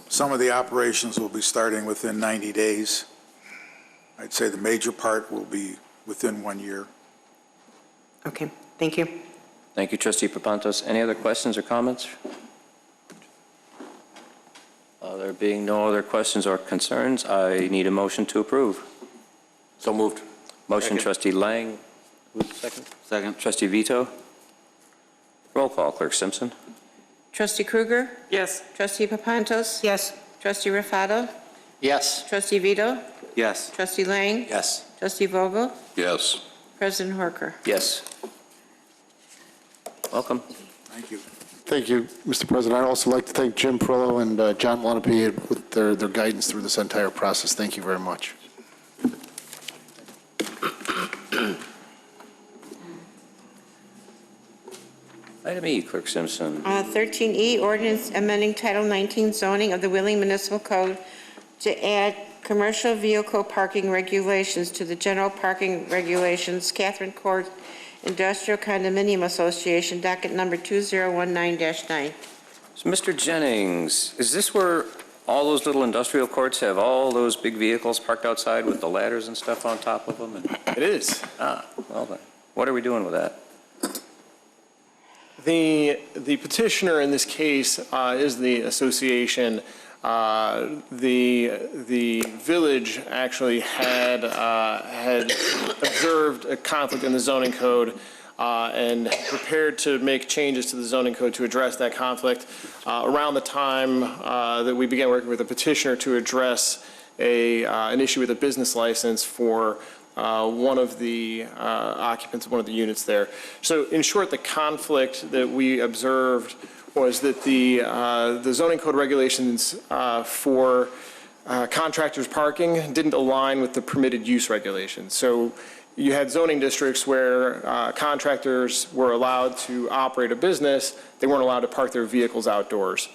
Some of the operations will be starting within 90 days. I'd say the major part will be within 1 year.
Okay, thank you.
Thank you, Trustee Papantos. Any other questions or comments? There being no other questions or concerns, I need a motion to approve.
So moved.
Motion,
Second.
Trustee Lang. Who's the second?
Second.
Trustee Vito. Roll call, Clerk Simpson.
Trustee Krueger?
Yes.
Trustee Papantos?
Yes.
Trustee Rafato?
Yes.
Trustee Vito?
Yes.
Trustee Lang?
Yes.
Trustee Vogel?
Yes.
President Horker?
Yes. Welcome.
Thank you.
Thank you, Mr. President. I'd also like to thank Jim Perillo and John Lenape with their guidance through this entire process. Thank you very much.
Item E, Clerk Simpson.
13E, ordinance amending Title 19 zoning of the Wheeling Municipal Code to add commercial vehicle parking regulations to the general parking regulations, Catherine Court Industrial Condominium Association, docket number 2019-9.
So, Mr. Jennings, is this where all those little industrial courts have all those big vehicles parked outside with the ladders and stuff on top of them?
It is.
Well then, what are we doing with that?
The petitioner in this case is the association. The village actually had observed a conflict in the zoning code and prepared to make changes to the zoning code to address that conflict. Around the time that we began working with the petitioner to address an issue with a business license for one of the occupants of one of the units there. So in short, the conflict that we observed was that the zoning code regulations for contractors parking didn't align with the permitted use regulations. So you had zoning districts where contractors were allowed to operate a business. They weren't allowed to park their vehicles outdoors.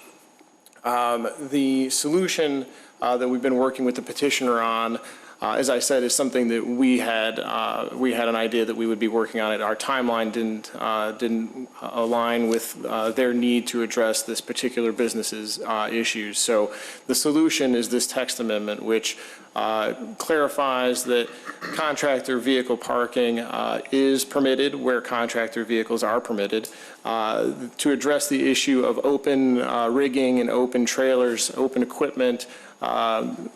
The solution that we've been working with the petitioner on, as I said, is something that we had an idea that we would be working on it. Our timeline didn't align with their need to address this particular business's issues. So the solution is this text amendment, which clarifies that contractor vehicle parking is permitted where contractor vehicles are permitted. To address the issue of open rigging and open trailers, open equipment,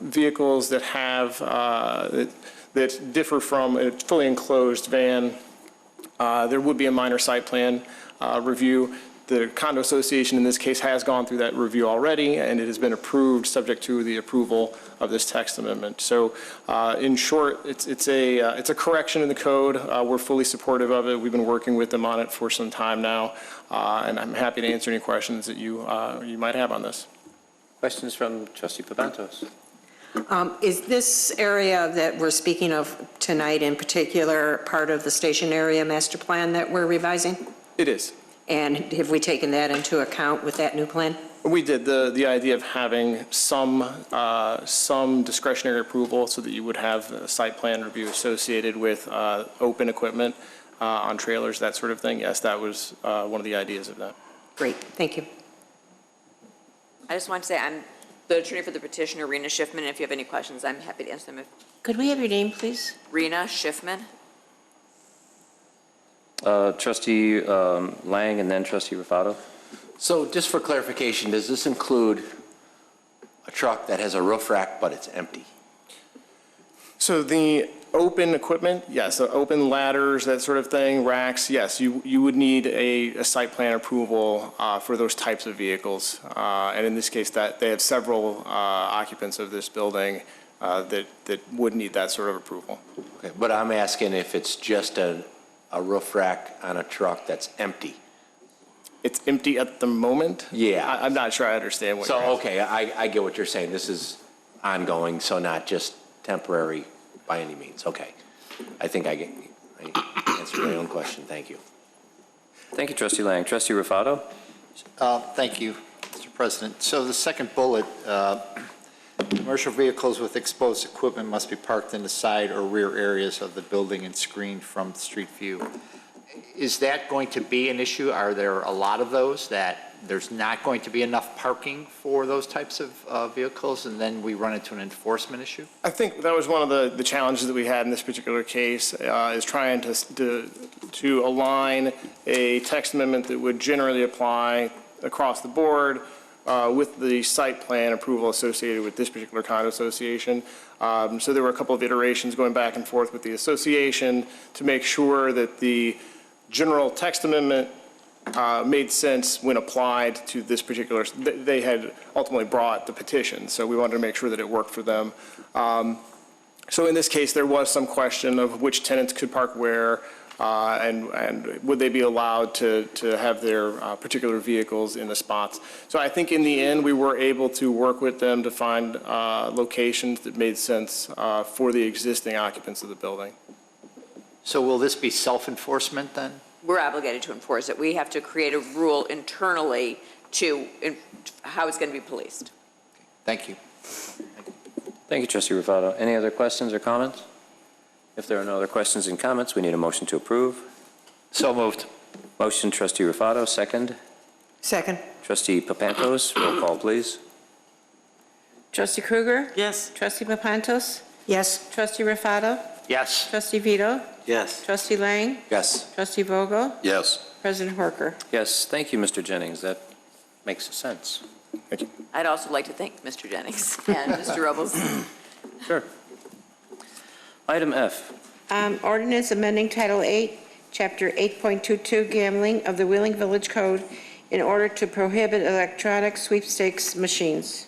vehicles that have that differ from a fully enclosed van, there would be a minor site plan review. The condo association in this case has gone through that review already, and it has been approved subject to the approval of this text amendment. So in short, it's a correction in the code. We're fully supportive of it. We've been working with them on it for some time now, and I'm happy to answer any questions that you might have on this.
Questions from Trustee Papantos?
Is this area that we're speaking of tonight in particular part of the station area master plan that we're revising?
It is.
And have we taken that into account with that new plan?
We did. The idea of having some discretionary approval so that you would have a site plan review associated with open equipment on trailers, that sort of thing. Yes, that was one of the ideas of that.
Great, thank you.
I just want to say I'm the attorney for the petitioner, Rena Schiffman. If you have any questions, I'm happy to answer them.
Could we have your name, please?
Rena Schiffman.
Trustee Lang and then Trustee Rafato.
So just for clarification, does this include a truck that has a roof rack, but it's empty?
So the open equipment, yes, so open ladders, that sort of thing, racks, yes, you would need a site plan approval for those types of vehicles. And in this case, that they have several occupants of this building that would need that sort of approval.
Okay, but I'm asking if it's just a roof rack on a truck that's empty.
It's empty at the moment?
Yeah.
I'm not sure I understand what
So,
you're asking.
okay, I get what you're saying. This is ongoing, so not just temporary by any means. Okay. I think I answered my own question. Thank you.
Thank you, Trustee Lang. Trustee Rufato?
Thank you, Mr. President. So the second bullet, commercial vehicles with exposed equipment must be parked in the side or rear areas of the building and screened from street view. Is that going to be an issue? Are there a lot of those that there's not going to be enough parking for those types of vehicles, and then we run into an enforcement issue?
I think that was one of the challenges that we had in this particular case, is trying to align a text amendment that would generally apply across the board with the site plan approval associated with this particular condo association. So there were a couple of iterations going back and forth with the association to make sure that the general text amendment made sense when applied to this particular, they had ultimately brought the petition, so we wanted to make sure that it worked for them. So in this case, there was some question of which tenants could park where, and would they be allowed to have their particular vehicles in the spots. So I think in the end, we were able to work with them to find locations that made sense for the existing occupants of the building.
So will this be self-enforcement then?
We're obligated to enforce it. We have to create a rule internally to how it's going to be policed.
Thank you.
Thank you, Trustee Rufato. Any other questions or comments? If there are no other questions and comments, we need a motion to approve.
So moved.
Motion, Trustee Rufato, second.
Second.
Trustee Papantos, roll call, please.
Trustee Krueger?
Yes.
Trustee Papantos?
Yes.
Trustee Rufato?
Yes.
Trustee Vito?
Yes.
Trustee Lang?
Yes.
Trustee Vogel?
Yes.
President Horker?
Yes, thank you, Mr. Jennings. That makes sense.
Thank you.
I'd also like to thank Mr. Jennings and Mr. Robles.
Sure. Item F.
Ordinance amending Title 8, Chapter 8.22 Gambling of the Wheeling Village Code in order to prohibit electronic sweepstakes machines.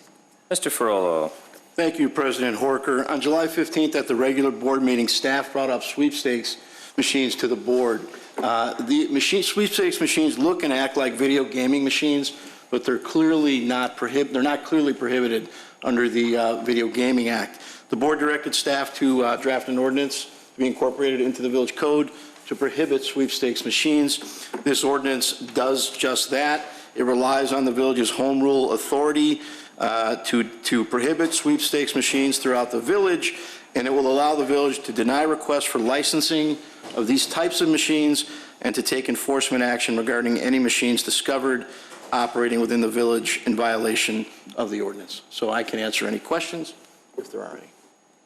Mr. Ferrolo.
Thank you, President Horker. On July 15th, at the regular board meeting, staff brought up sweepstakes machines to the board. Sweepstakes machines look and act like video gaming machines, but they're clearly not prohibited under the Video Gaming Act. The board directed staff to draft an ordinance to be incorporated into the village code to prohibit sweepstakes machines. This ordinance does just that. It relies on the village's home rule authority to prohibit sweepstakes machines throughout the village, and it will allow the village to deny requests for licensing of these types of machines and to take enforcement action regarding any machines discovered operating within the village in violation of the ordinance. So I can answer any questions if there are any.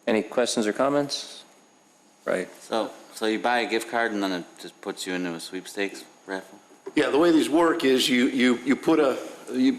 Any questions or comments? Right.
So you buy a gift card and then it just puts you into a sweepstakes raffle?
Yeah, the way these work is you put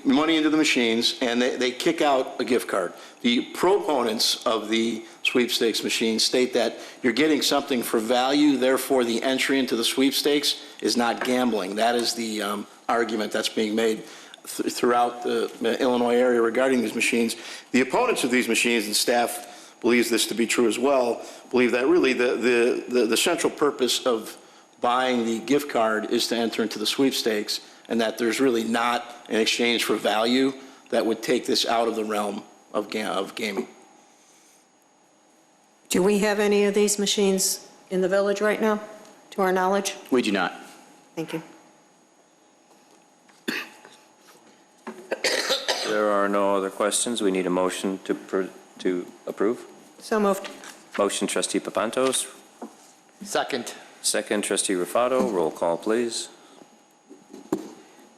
money into the machines and they kick out a gift card. The proponents of the sweepstakes machines state that you're getting something for value, therefore the entry into the sweepstakes is not gambling. That is the argument that's being made throughout the Illinois area regarding these machines. The opponents of these machines, and staff believes this to be true as well, believe that really the central purpose of buying the gift card is to enter into the sweepstakes, and that there's really not an exchange for value that would take this out of the realm of gaming.
Do we have any of these machines in the village right now, to our knowledge?
We do not.
Thank you.
There are no other questions. We need a motion to approve.
So moved.
Motion, Trustee Papantos.
Second.
Second, Trustee Rufato. Roll call, please.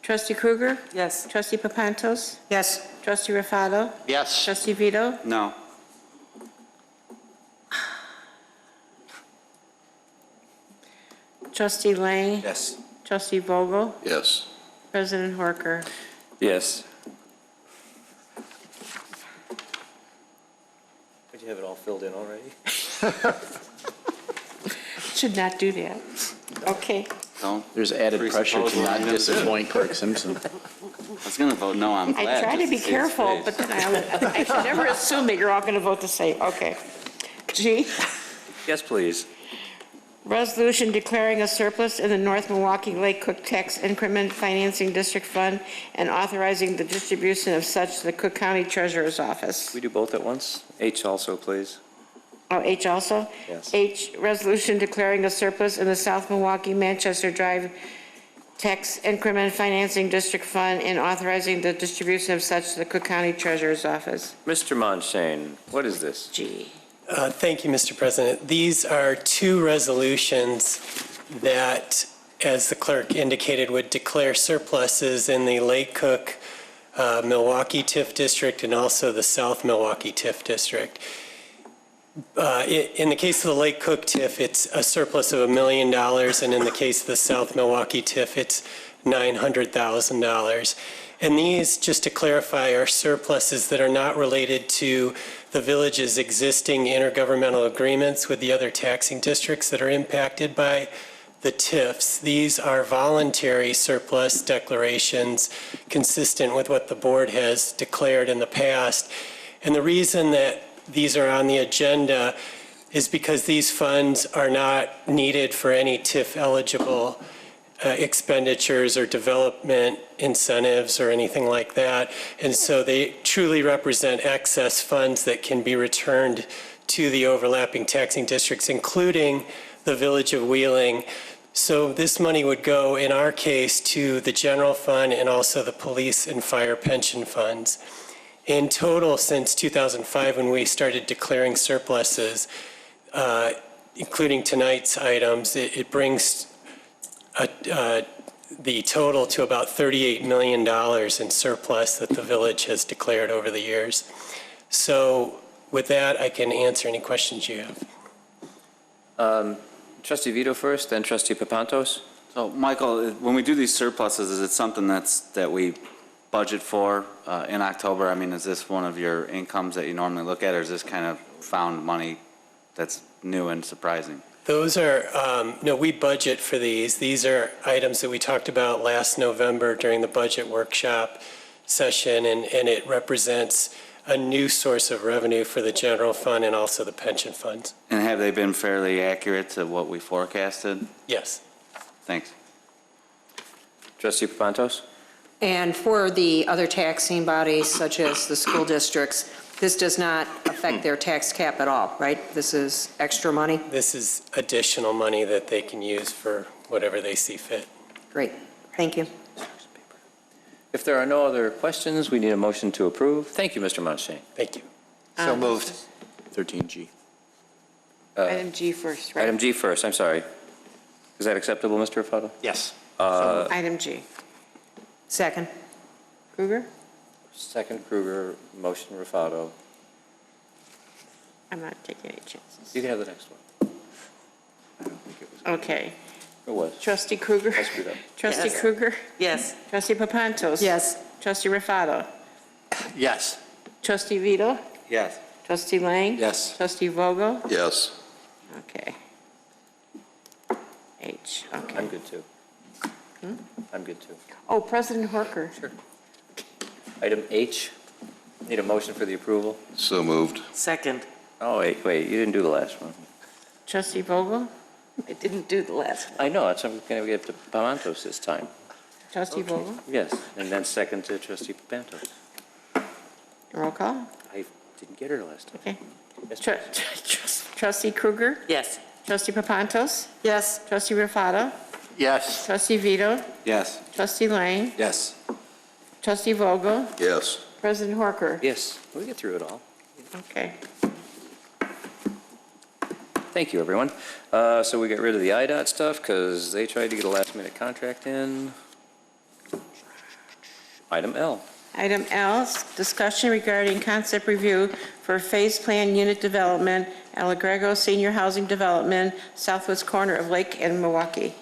Trustee Krueger?
Yes.
Trustee Papantos?
Yes.
Trustee Rufato?
Yes.
Trustee Vito?
No.
Trustee Lang?
Yes.
Trustee Vogel?
Yes.
President Horker?
Yes. have it all filled in already?
Should not do that. Okay.
Don't.
There's added pressure to not disappoint Clerk Simpson.
I was going to vote no, I'm glad.
I try to
just
be
see his
careful,
face.
but then I should never assume that you're all going to vote the same. Okay. G,
Yes, please.
resolution declaring a surplus in the North Milwaukee Lake Cook Tax Increment Financing District Fund and authorizing the distribution of such to the Cook County Treasurer's Office.
We do both at once? H also, please.
Oh, H also?
Yes.
H, resolution declaring a surplus in the South Milwaukee Manchester Drive Tax Increment Financing District Fund and authorizing the distribution of such to the Cook County Treasurer's Office.
Mr. Monshane, what is this?
G.
Thank you, Mr. President. These are two resolutions that, as the clerk indicated, would declare surpluses in the Lake Cook Milwaukee TIF District and also the South Milwaukee TIF District. In the case of the Lake Cook TIF, it's a surplus of $1 million, and in the case of the South Milwaukee TIF, it's $900,000. And these, just to clarify, are surpluses that are not related to the village's existing intergovernmental agreements with the other taxing districts that are impacted by the TIFs. These are voluntary surplus declarations consistent with what the board has declared in the past. And the reason that these are on the agenda is because these funds are not needed for any TIF eligible expenditures or development incentives or anything like that. And so they truly represent excess funds that can be returned to the overlapping taxing districts, including the village of Wheeling. So this money would go, in our case, to the general fund and also the police and fire pension funds. In total, since 2005, when we started declaring surpluses, including tonight's items, it brings the total to about $38 million in surplus that the village has declared over the years. So with that, I can answer any questions you have.
Trustee Vito first, then Trustee Papantos.
So, Michael, when we do these surpluses, is it something that we budget for in October? I mean, is this one of your incomes that you normally look at, or is this kind of found money that's new and surprising?
Those are, no, we budget for these. These are items that we talked about last November during the budget workshop session, and it represents a new source of revenue for the general fund and also the pension funds.
And have they been fairly accurate to what we forecasted?
Yes.
Thanks.
Trustee Papantos.
And for the other taxing bodies, such as the school districts, this does not affect their tax cap at all, right? This is extra money?
This is additional money that they can use for whatever they see fit.
Great. Thank you.
If there are no other questions, we need a motion to approve. Thank you, Mr. Monshane.
Thank you.
So moved. 13G.
Item G first, right?
Item G first, I'm sorry. Is that acceptable, Mr. Rufato?
Yes.
Item G.
Second.
Kruger?
Second Kruger, motion Rufato.
I'm not taking any chances.
You can have the next one. I don't think it was.
Okay.
It was.
Trustee Kruger?
I screwed up.
Trustee
Yes.
Kruger?
Yes.
Trustee Papantos?
Yes.
Trustee Rufato?
Yes.
Trustee Vito?
Yes.
Trustee Lang?
Yes.
Trustee Vogel?
Yes.
Okay. H, okay.
I'm good too. I'm good too.
Oh, President Horker.
Sure. Item H, need a motion for the approval.
So moved.
Second.
Oh, wait, you didn't do the last one.
Trustee Vogel?
I didn't do the last one.
I know, that's, I'm going to give to Papantos this time.
Trustee Vogel?
Yes, and then second to Trustee Papantos.
Roll call?
I didn't get her last time.
Okay.
Yes,
Trustee Kruger?
Yes.
Trustee Papantos?
Yes.
Trustee Rufato?
Yes.
Trustee Vito?
Yes.
Trustee Lang?
Yes.
Trustee Vogel?
Yes.
President Horker?
Yes, we get through it all.
Okay.
Thank you, everyone. So we got rid of the IDOT stuff because they tried to get a last-minute contract in. Item L.
Item L, discussion regarding concept review for phase plan unit development, Allegro Senior Housing Development, southwest corner of Lake and Milwaukee.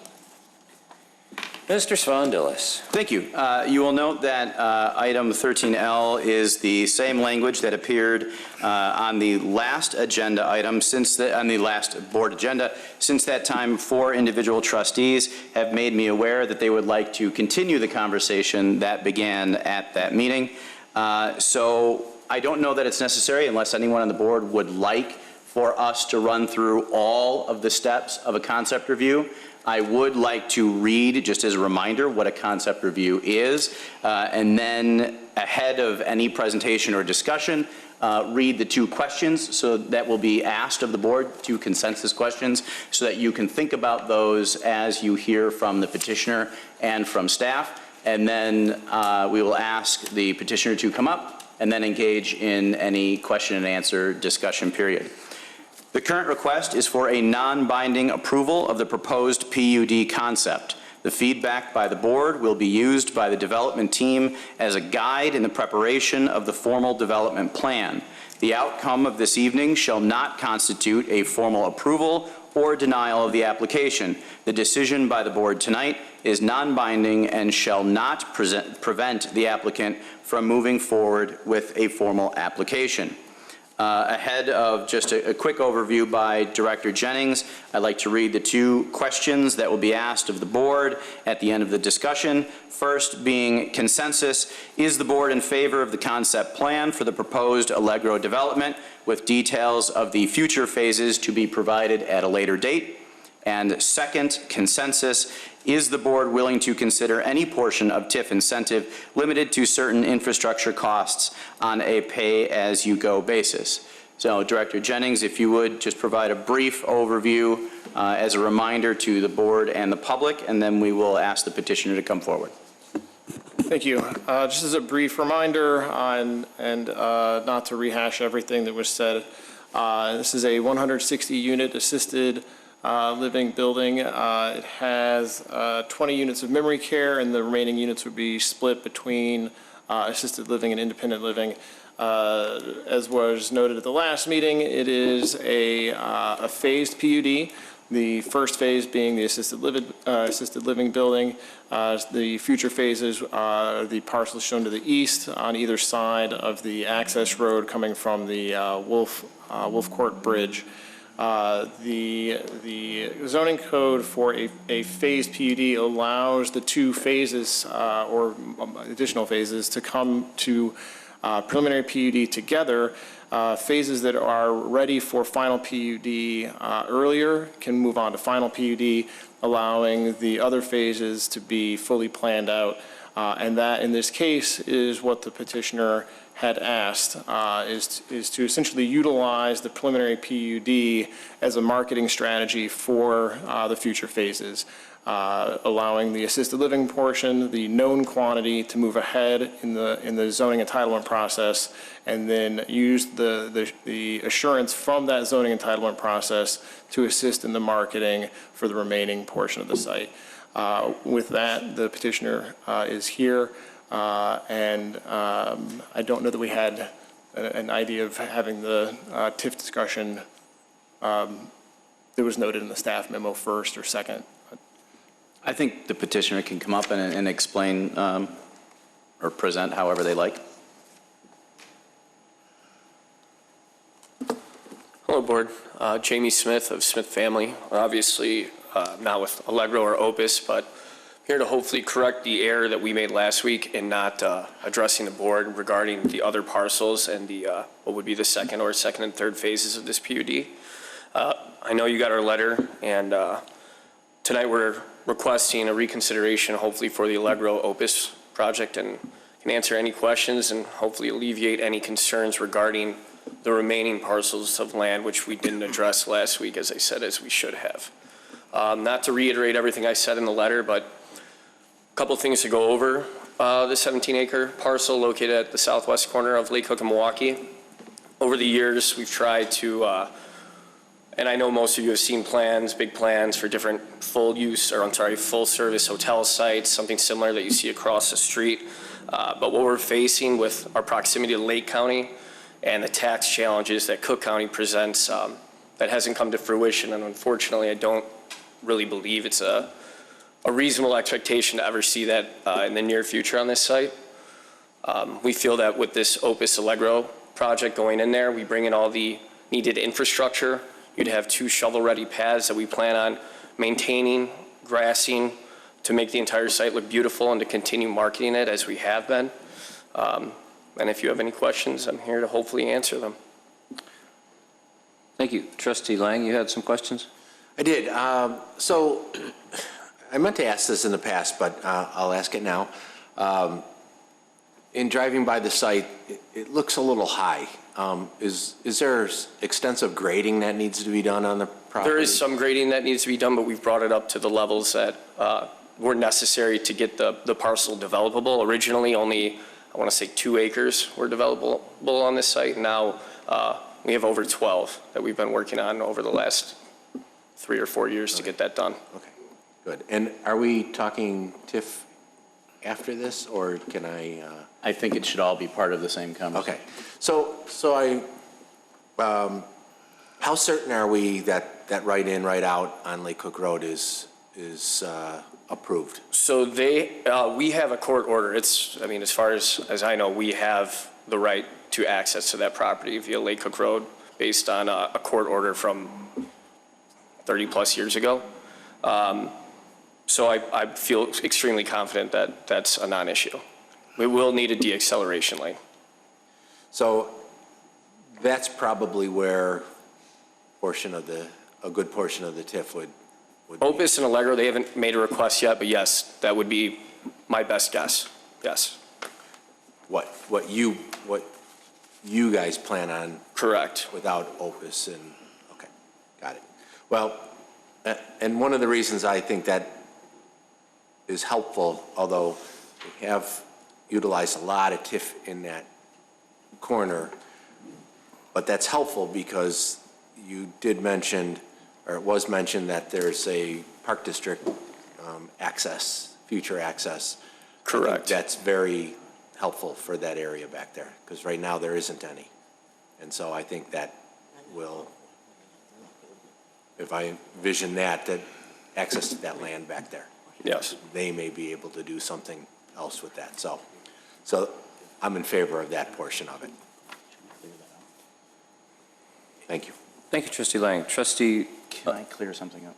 Mr. Svandelis.
Thank you. You will note that item 13L is the same language that appeared on the last agenda item on the last board agenda. Since that time, 4 individual trustees have made me aware that they would like to continue the conversation that began at that meeting. So I don't know that it's necessary unless anyone on the board would like for us to run through all of the steps of a concept review. I would like to read, just as a reminder, what a concept review is, and then ahead of any presentation or discussion, read the 2 questions so that will be asked of the board, 2 consensus questions, so that you can think about those as you hear from the petitioner and from staff. And then we will ask the petitioner to come up and then engage in any question and answer discussion period. The current request is for a non-binding approval of the proposed PUD concept. The feedback by the board will be used by the development team as a guide in the preparation of the formal development plan. The outcome of this evening shall not constitute a formal approval or denial of the application. The decision by the board tonight is non-binding and shall not prevent the applicant from moving forward with a formal application. Ahead of just a quick overview by Director Jennings, I'd like to read the 2 questions that will be asked of the board at the end of the discussion. First being consensus, is the board in favor of the concept plan for the proposed Allegro development with details of the future phases to be provided at a later date? And second, consensus, is the board willing to consider any portion of TIF incentive limited to certain infrastructure costs on a pay-as-you-go basis? So, Director Jennings, if you would just provide a brief overview as a reminder to the board and the public, and then we will ask the petitioner to come forward.
Thank you. Just as a brief reminder, and not to rehash everything that was said, this is a 160-unit assisted living building. It has 20 units of memory care, and the remaining units would be split between assisted living and independent living. As was noted at the last meeting, it is a phased PUD. The first phase being the assisted living building. The future phases are the parcels shown to the east on either side of the access road coming from the Wolf Court Bridge. The zoning code for a phased PUD allows the 2 phases or additional phases to come to preliminary PUD together. Phases that are ready for final PUD earlier can move on to final PUD, allowing the other phases to be fully planned out. And that, in this case, is what the petitioner had asked, is to essentially utilize the preliminary PUD as a marketing strategy for the future phases, allowing the assisted living portion, the known quantity, to move ahead in the zoning entitlement process, and then use the assurance from that zoning entitlement process to assist in the marketing for the remaining portion of the site. With that, the petitioner is here. And I don't know that we had an idea of having the TIF discussion that was noted in the staff memo first or second.
I think the petitioner can come up and explain or present however they like.
Hello, Board. Jamie Smith of Smith Family. We're obviously not with Allegro or Opus, but here to hopefully correct the error that we made last week in not addressing the board regarding the other parcels and the what would be the second and third phases of this PUD. I know you got our letter, and tonight we're requesting a reconsideration, hopefully for the Allegro Opus project, and can answer any questions and hopefully alleviate any concerns regarding the remaining parcels of land which we didn't address last week, as I said, as we should have. Not to reiterate everything I said in the letter, but couple things to go over. The 17-acre parcel located at the southwest corner of Lake Hook and Milwaukee. Over the years, we've tried to, and I know most of you have seen plans, big plans for different full service hotel sites, something similar that you see across the street. But what we're facing with our proximity to Lake County and the tax challenges that Cook County presents, that hasn't come to fruition. And unfortunately, I don't really believe it's a a reasonable expectation to ever see that in the near future on this site. We feel that with this Opus Allegro project going in there, we bring in all the needed infrastructure. You'd have 2 shovel-ready paths that we plan on maintaining, grassing, to make the entire site look beautiful and to continue marketing it as we have been. And if you have any questions, I'm here to hopefully answer them.
Thank you. Trustee Lang, you had some questions?
I did. So I meant to ask this in the past, but I'll ask it now. In driving by the site, it looks a little high. Is there extensive grading that needs to be done on the property?
There is some grading that needs to be done, but we've brought it up to the levels that were necessary to get the parcel developable. Originally, only, I want to say 2 acres were developable on this site. Now we have over 12 that we've been working on over the last 3 or 4 years to get that done.
Okay, good. And are we talking TIF after this, or can I?
I think it should all be part of the same conversation.
Okay. So how certain are we that right in, right out on Lake Cook Road is approved?
So we have a court order. I mean, as far as I know, we have the right to access to that property via Lake Cook Road based on a court order from 30 plus years ago. So I feel extremely confident that that's a non-issue. We will need a deacceleration lane.
So that's probably where a good portion of the TIF would be.
Opus and Allegro, they haven't made a request yet, but yes, that would be my best guess. Yes.
What you guys plan on?
Correct.
Without Opus and, okay, got it. Well, and one of the reasons I think that is helpful, although we have utilized a lot of TIF in that corner, but that's helpful because you did mention, or it was mentioned, that there's a Park District access, future access.
Correct.
That's very helpful for that area back there, because right now there isn't any. And so I think that will, if I envision that access to that land back there.
Yes.
They may be able to do something else with that. So I'm in favor of that portion of it. Thank you.
Thank you, Trustee Lang. Trustee...
Can I clear something up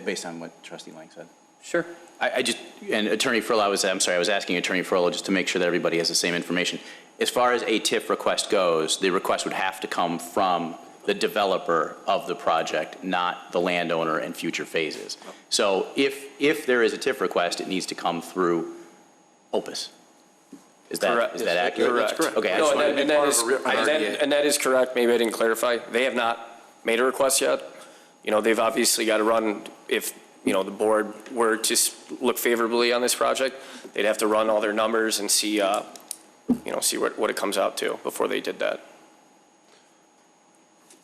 based on what Trustee Lang said?
Sure.
And Attorney Furlow, I was asking Attorney Furlow just to make sure that everybody has the same information. As far as a TIF request goes, the request would have to come from the developer of the project, not the landowner in future phases. So if there is a TIF request, it needs to come through Opus. Is that accurate?
Correct.
That's correct.
Okay.
And that is correct. Maybe I didn't clarify. They have not made a request yet. You know, they've obviously got to run, if, you know, the board were to look favorably on this project, they'd have to run all their numbers and see, see what it comes out to before they did that.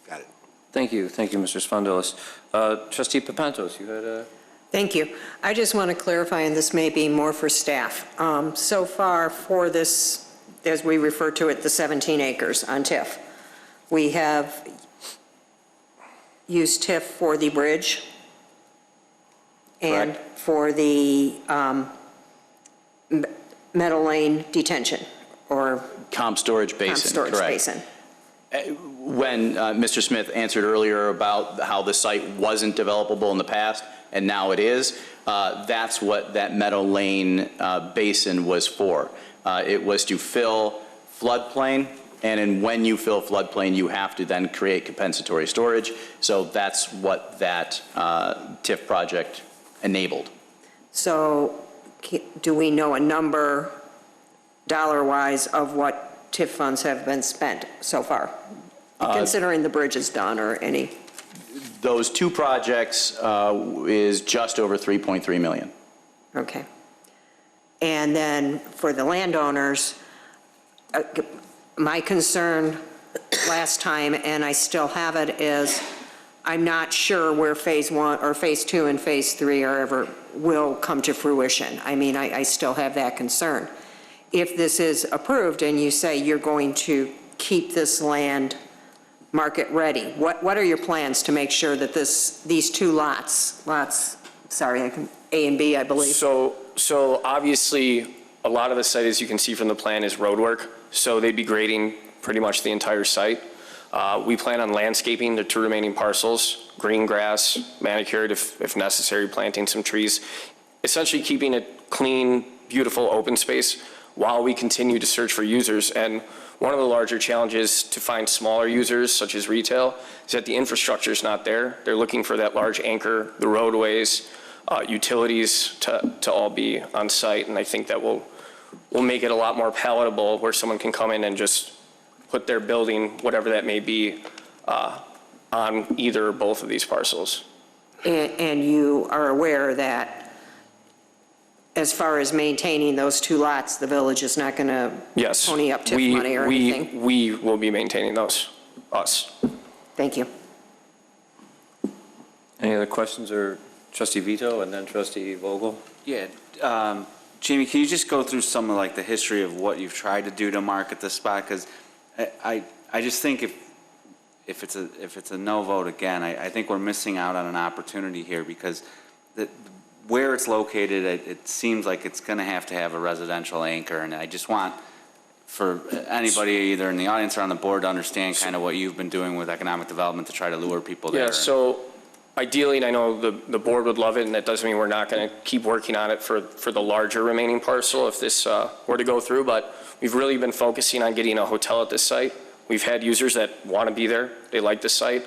Got it.
Thank you. Thank you, Mr. Spondolis. Trustee Papantos, you had a...
Thank you. I just want to clarify, and this may be more for staff. So far for this, as we refer to it, the 17 acres on TIF, we have used TIF for the bridge and for the Meadow Lane detention or
Comp storage basin.
Comp storage basin.
When Mr. Smith answered earlier about how the site wasn't developable in the past, and now it is, that's what that Meadow Lane basin was for. It was to fill floodplain, and when you fill floodplain, you have to then create compensatory storage. So that's what that TIF project enabled.
So do we know a number, dollar-wise, of what TIF funds have been spent so far, considering the bridge is done or any?
Those two projects is just over 3.3 million.
Okay. And then for the landowners, my concern last time, and I still have it, is I'm not sure where phase 1 or phase 2 and phase 3 are ever will come to fruition. I mean, I still have that concern. If this is approved and you say you're going to keep this land market ready, what are your plans to make sure that these two lots, sorry, A and B, I believe.
So obviously, a lot of the site, as you can see from the plan, is road work, so they'd be grading pretty much the entire site. We plan on landscaping the 2 remaining parcels, green grass, manicured if necessary, planting some trees, essentially keeping it clean, beautiful, open space while we continue to search for users. And one of the larger challenges to find smaller users, such as retail, is that the infrastructure is not there. They're looking for that large anchor, the roadways, utilities to all be on site, and I think that will make it a lot more palatable where someone can come in and just put their building, whatever that may be, on either or both of these parcels.
And you are aware that as far as maintaining those 2 lots, the village is not going to
Yes.
pony up TIF money or anything?
We will be maintaining those, us.
Thank you.
Any other questions, or trustee Vito and then trustee Vogel?
Yeah, Jamie, can you just go through some of like the history of what you've tried to do to market this spot? Because I just think if it's a no vote again, I think we're missing out on an opportunity here, because where it's located, it seems like it's going to have a residential anchor, and I just want for anybody either in the audience or on the board to understand kind of what you've been doing with economic development to try to lure people there.
Yeah, so ideally, and I know the board would love it, and that doesn't mean we're not going to keep working on it for the larger remaining parcel if this were to go through, but we've really been focusing on getting a hotel at this site. We've had users that want to be there, they like the site,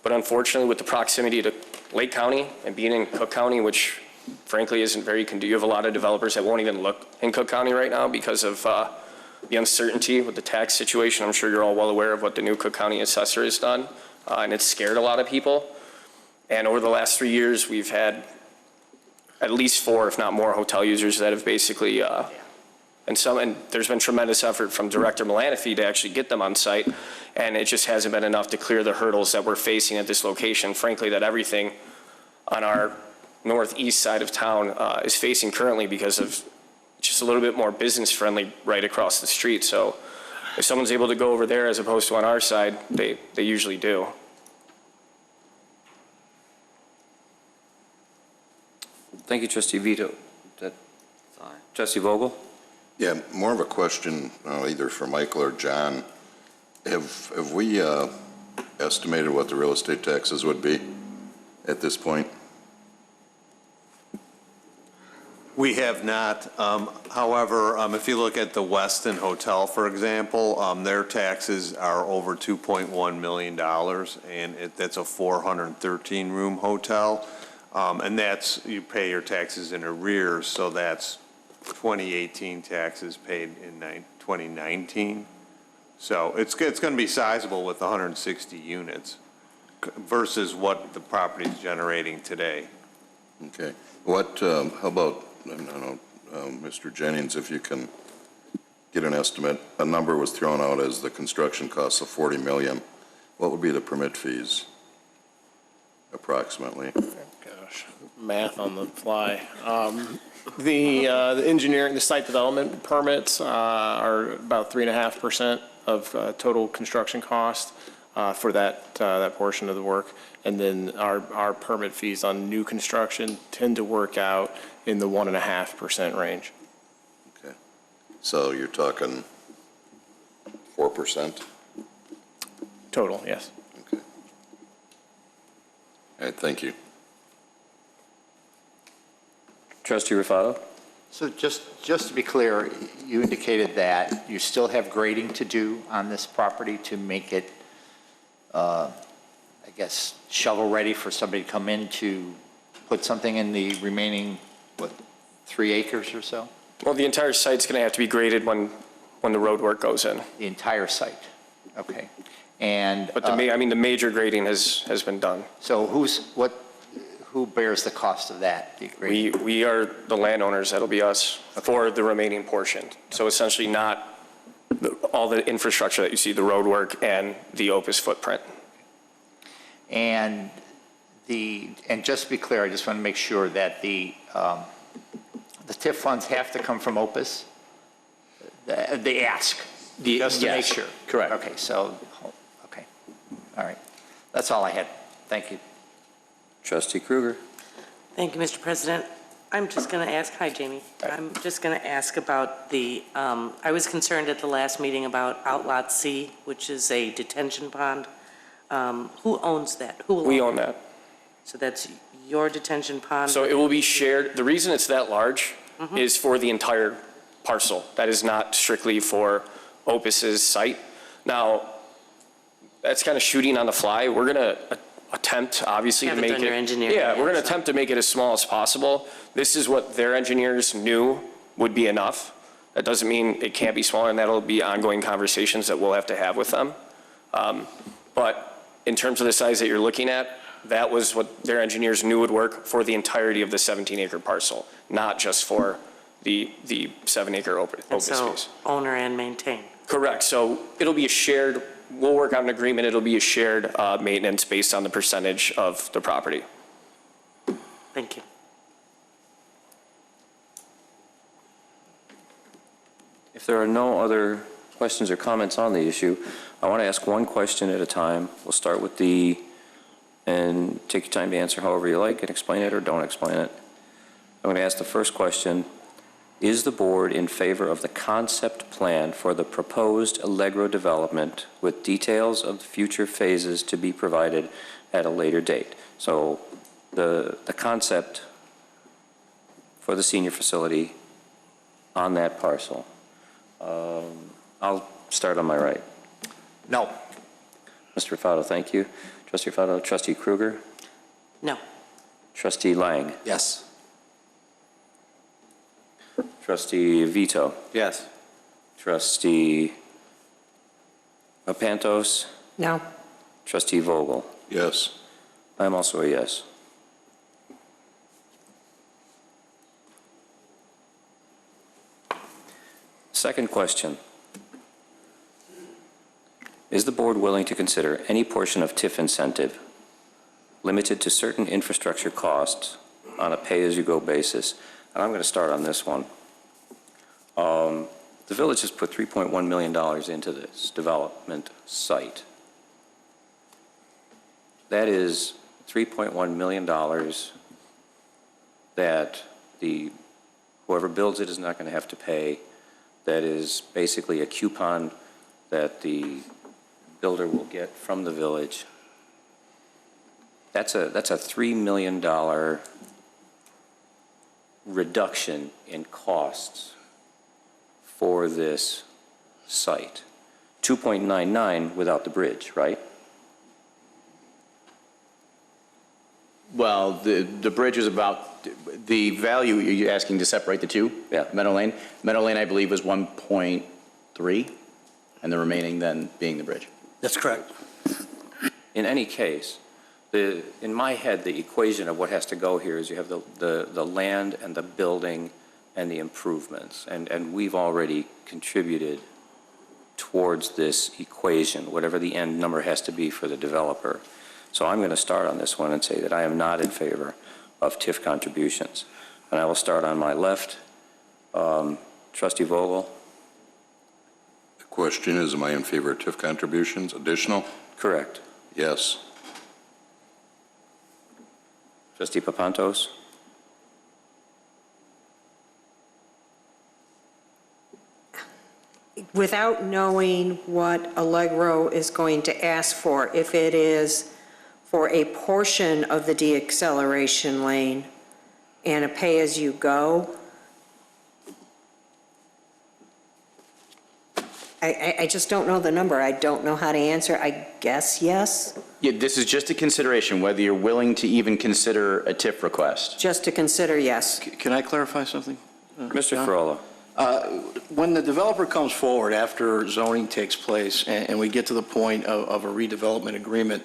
but unfortunately with the proximity to Lake County and being in Cook County, which frankly isn't very conducive, you have a lot of developers that won't even look in Cook County right now because of the uncertainty with the tax situation. I'm sure you're all well aware of what the new Cook County assessor has done, and it's scared a lot of people. And over the last 3 years, we've had at least 4, if not more, hotel users that have basically, and there's been tremendous effort from Director Malanaphy to actually get them on site, and it just hasn't been enough to clear the hurdles that we're facing at this location. Frankly, that everything on our northeast side of town is facing currently because of just a little bit more business friendly right across the street. So if someone's able to go over there as opposed to on our side, they usually do.
Thank you, trustee Vito. Trustee Vogel?
Yeah, more of a question, either for Michael or John. Have we estimated what the real estate taxes would be at this point?
We have not. However, if you look at the Westin Hotel, for example, their taxes are over $2.1 million, and that's a 413-room hotel. And you pay your taxes in arrears, so that's 2018 taxes paid in 2019. So it's going to be sizable with 160 units versus what the property is generating today.
Okay. How about, I don't know, Mr. Jennings, if you can get an estimate. A number was thrown out as the construction costs of $40 million. What would be the permit fees, approximately?
Gosh, math on the fly. The engineering, the site development permits are about 3.5% of total construction cost for that portion of the work. And then our permit fees on new construction tend to work out in the 1.5% range.
Okay. So you're talking 4%?
Total, yes.
Okay. All right, thank you.
Trustee Rufato?
So just to be clear, you indicated that you still have grading to do on this property to make it, I guess, shovel-ready for somebody to come in to put something in the remaining, 3 acres or so?
Well, the entire site's going to have to be graded when the road work goes in.
The entire site? Okay. And
but the major grading has been done.
So who bears the cost of that?
We are the landowners. That'll be us for the remaining portion. So essentially not all the infrastructure that you see, the road work and the Opus footprint.
And just to be clear, I just want to make sure that the TIF funds have to come from Opus? They ask, just to make sure?
Correct.
Okay, okay. All right. That's all I had. Thank you.
Trustee Kruger?
Thank you, Mr. President.
I'm just going to ask, hi, Jamie. I'm just going to ask about the, I was concerned at the last meeting about Outlot C, which is a detention pond. Who owns that? Who will
We own that.
So that's your detention pond?
So it will be shared. The reason it's that large is for the entire parcel. That is not strictly for Opus's site. Now, that's kind of shooting on the fly. We're going to attempt, obviously, to
Haven't
make
done
it.
your engineering
Yeah,
yet,
we're going to
so.
attempt to make it as small as possible. This is what their engineers knew would be enough. That doesn't mean it can't be smaller, and that'll be ongoing conversations that we'll have to have with them. But in terms of the size that you're looking at, that was what their engineers knew would work for the entirety of the 17-acre parcel, not just for the 7-acre
And
Opus
so
piece.
owner and maintain.
Correct. So it'll be a shared, we'll work out an agreement. It'll be a shared maintenance based on the percentage of the property.
Thank you.
If there are no other questions or comments on the issue, I want to ask one question at a time. We'll start with and take your time to answer however you like and explain it or don't explain it. I'm going to ask the first question. Is the board in favor of the concept plan for the proposed Allegro development with details of the future phases to be provided at a later date? So the concept for the senior facility on that parcel. I'll start on my right.
No.
Mr. Rufato, thank you. Trustee Rufato, Trustee Kruger?
No.
Trustee Lang?
Yes.
Trustee Vito?
Yes.
Trustee Pantos?
No.
Trustee Vogel?
Yes.
I'm also a yes. Second question. Is the board willing to consider any portion of TIF incentive limited to certain infrastructure costs on a pay-as-you-go basis? And I'm going to start on this one. The village has put $3.1 million into this development site. That is $3.1 million that whoever builds it is not going to have to pay. That is basically a coupon that the builder will get from the village. That's a $3 million reduction in costs for this site. 2.99 without the bridge, right?
Well, the bridge is about, the value, you're asking to separate the two?
Yeah.
Meadow Lane? Meadow Lane, I believe, was 1.3, and the remaining then being the bridge.
That's correct.
In any case, in my head, the equation of what has to go here is you have the land and the building and the improvements. And we've already contributed towards this equation, whatever the end number has to be for the developer. So I'm going to start on this one and say that I am not in favor of TIF contributions. And I will start on my left. Trustee Vogel?
The question is, am I in favor of TIF contributions, additional?
Correct.
Yes.
Trustee Papantos?
Without knowing what Allegro is going to ask for, if it is for a portion of the deacceleration lane and a pay-as-you-go, I just don't know the number. I don't know how to answer. I guess yes,
Yeah, this is just a consideration, whether you're willing to even consider a TIF request.
just to consider yes.
Can I clarify something?
Mr.
John?
Frola?
When the developer comes forward after zoning takes place and we get to the point of a redevelopment agreement,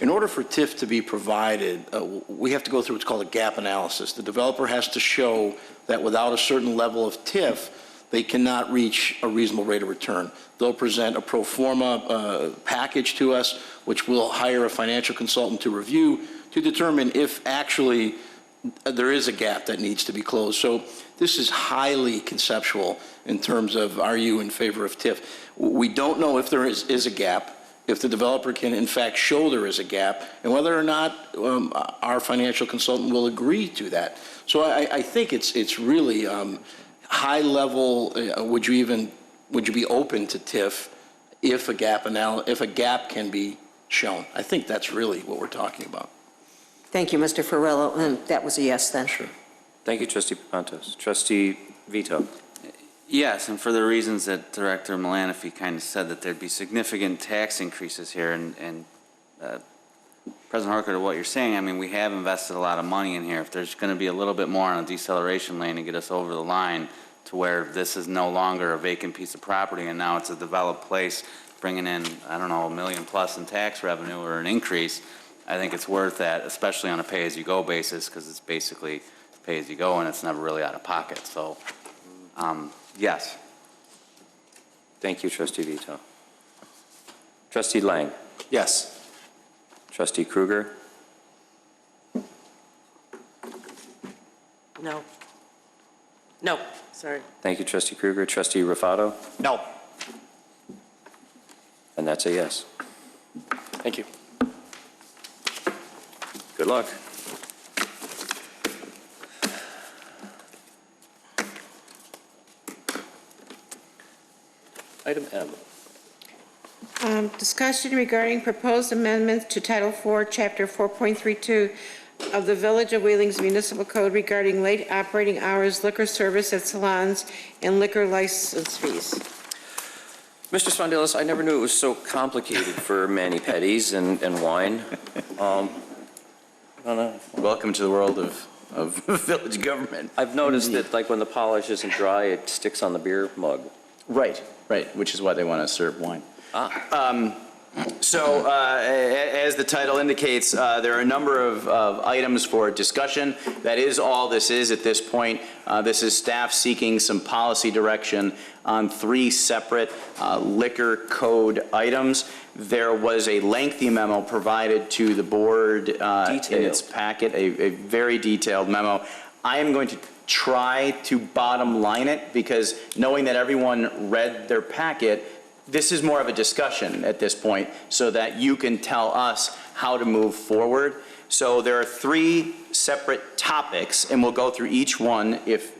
in order for TIF to be provided, we have to go through what's called a gap analysis. The developer has to show that without a certain level of TIF, they cannot reach a reasonable rate of return. They'll present a pro forma package to us, which we'll hire a financial consultant to review to determine if actually there is a gap that needs to be closed. So this is highly conceptual in terms of are you in favor of TIF. We don't know if there is a gap, if the developer can in fact show there is a gap, and whether or not our financial consultant will agree to that. So I think it's really high level. Would you be open to TIF if a gap can be shown? I think that's really what we're talking about.
Thank you, Mr. Ferrello, and that was a yes then.
Sure.
Thank you, Trustee Papantos. Trustee Vito.
Yes, and for the reasons that Director Malanaphy kind of said, that there'd be significant tax increases here, and President Harker, to what you're saying, I mean, we have invested a lot of money in here. If there's going to be a little bit more on a deceleration lane to get us over the line to where this is no longer a vacant piece of property and now it's a developed place bringing in, I don't know, $1 million plus in tax revenue or an increase, I think it's worth that, especially on a pay-as-you-go basis, because it's basically pay-as-you-go and it's never really out of pocket. So, yes.
Thank you, Trustee Vito. Trustee Lang.
Yes.
Trustee Kruger.
No. No, sorry.
Thank you, Trustee Kruger. Trustee Rufato.
No.
And that's a yes.
Thank you.
Good luck. Item M.
Discussion regarding proposed amendments to Title IV, Chapter 4.32 of the Village of Wheeling's Municipal Code regarding late operating hours, liquor service at salons, and liquor license fees.
Mr. Spondelis, I never knew it was so complicated for mani-pedis and wine.
Welcome to the world of village government.
I've noticed that, like, when the polish isn't dry, it sticks on the beer mug.
Right, which is why they want to serve wine.
So,
as the title indicates, there are a number of items for discussion. That is all this is at this point. This is staff seeking some policy direction on 3 separate liquor code items. There was a lengthy memo provided to the board in its packet, a very detailed memo. I am going to try to bottom line it because knowing that everyone read their packet, this is more of a discussion at this point so that you can tell us how to move forward. So there are 3 separate topics, and we'll go through each one if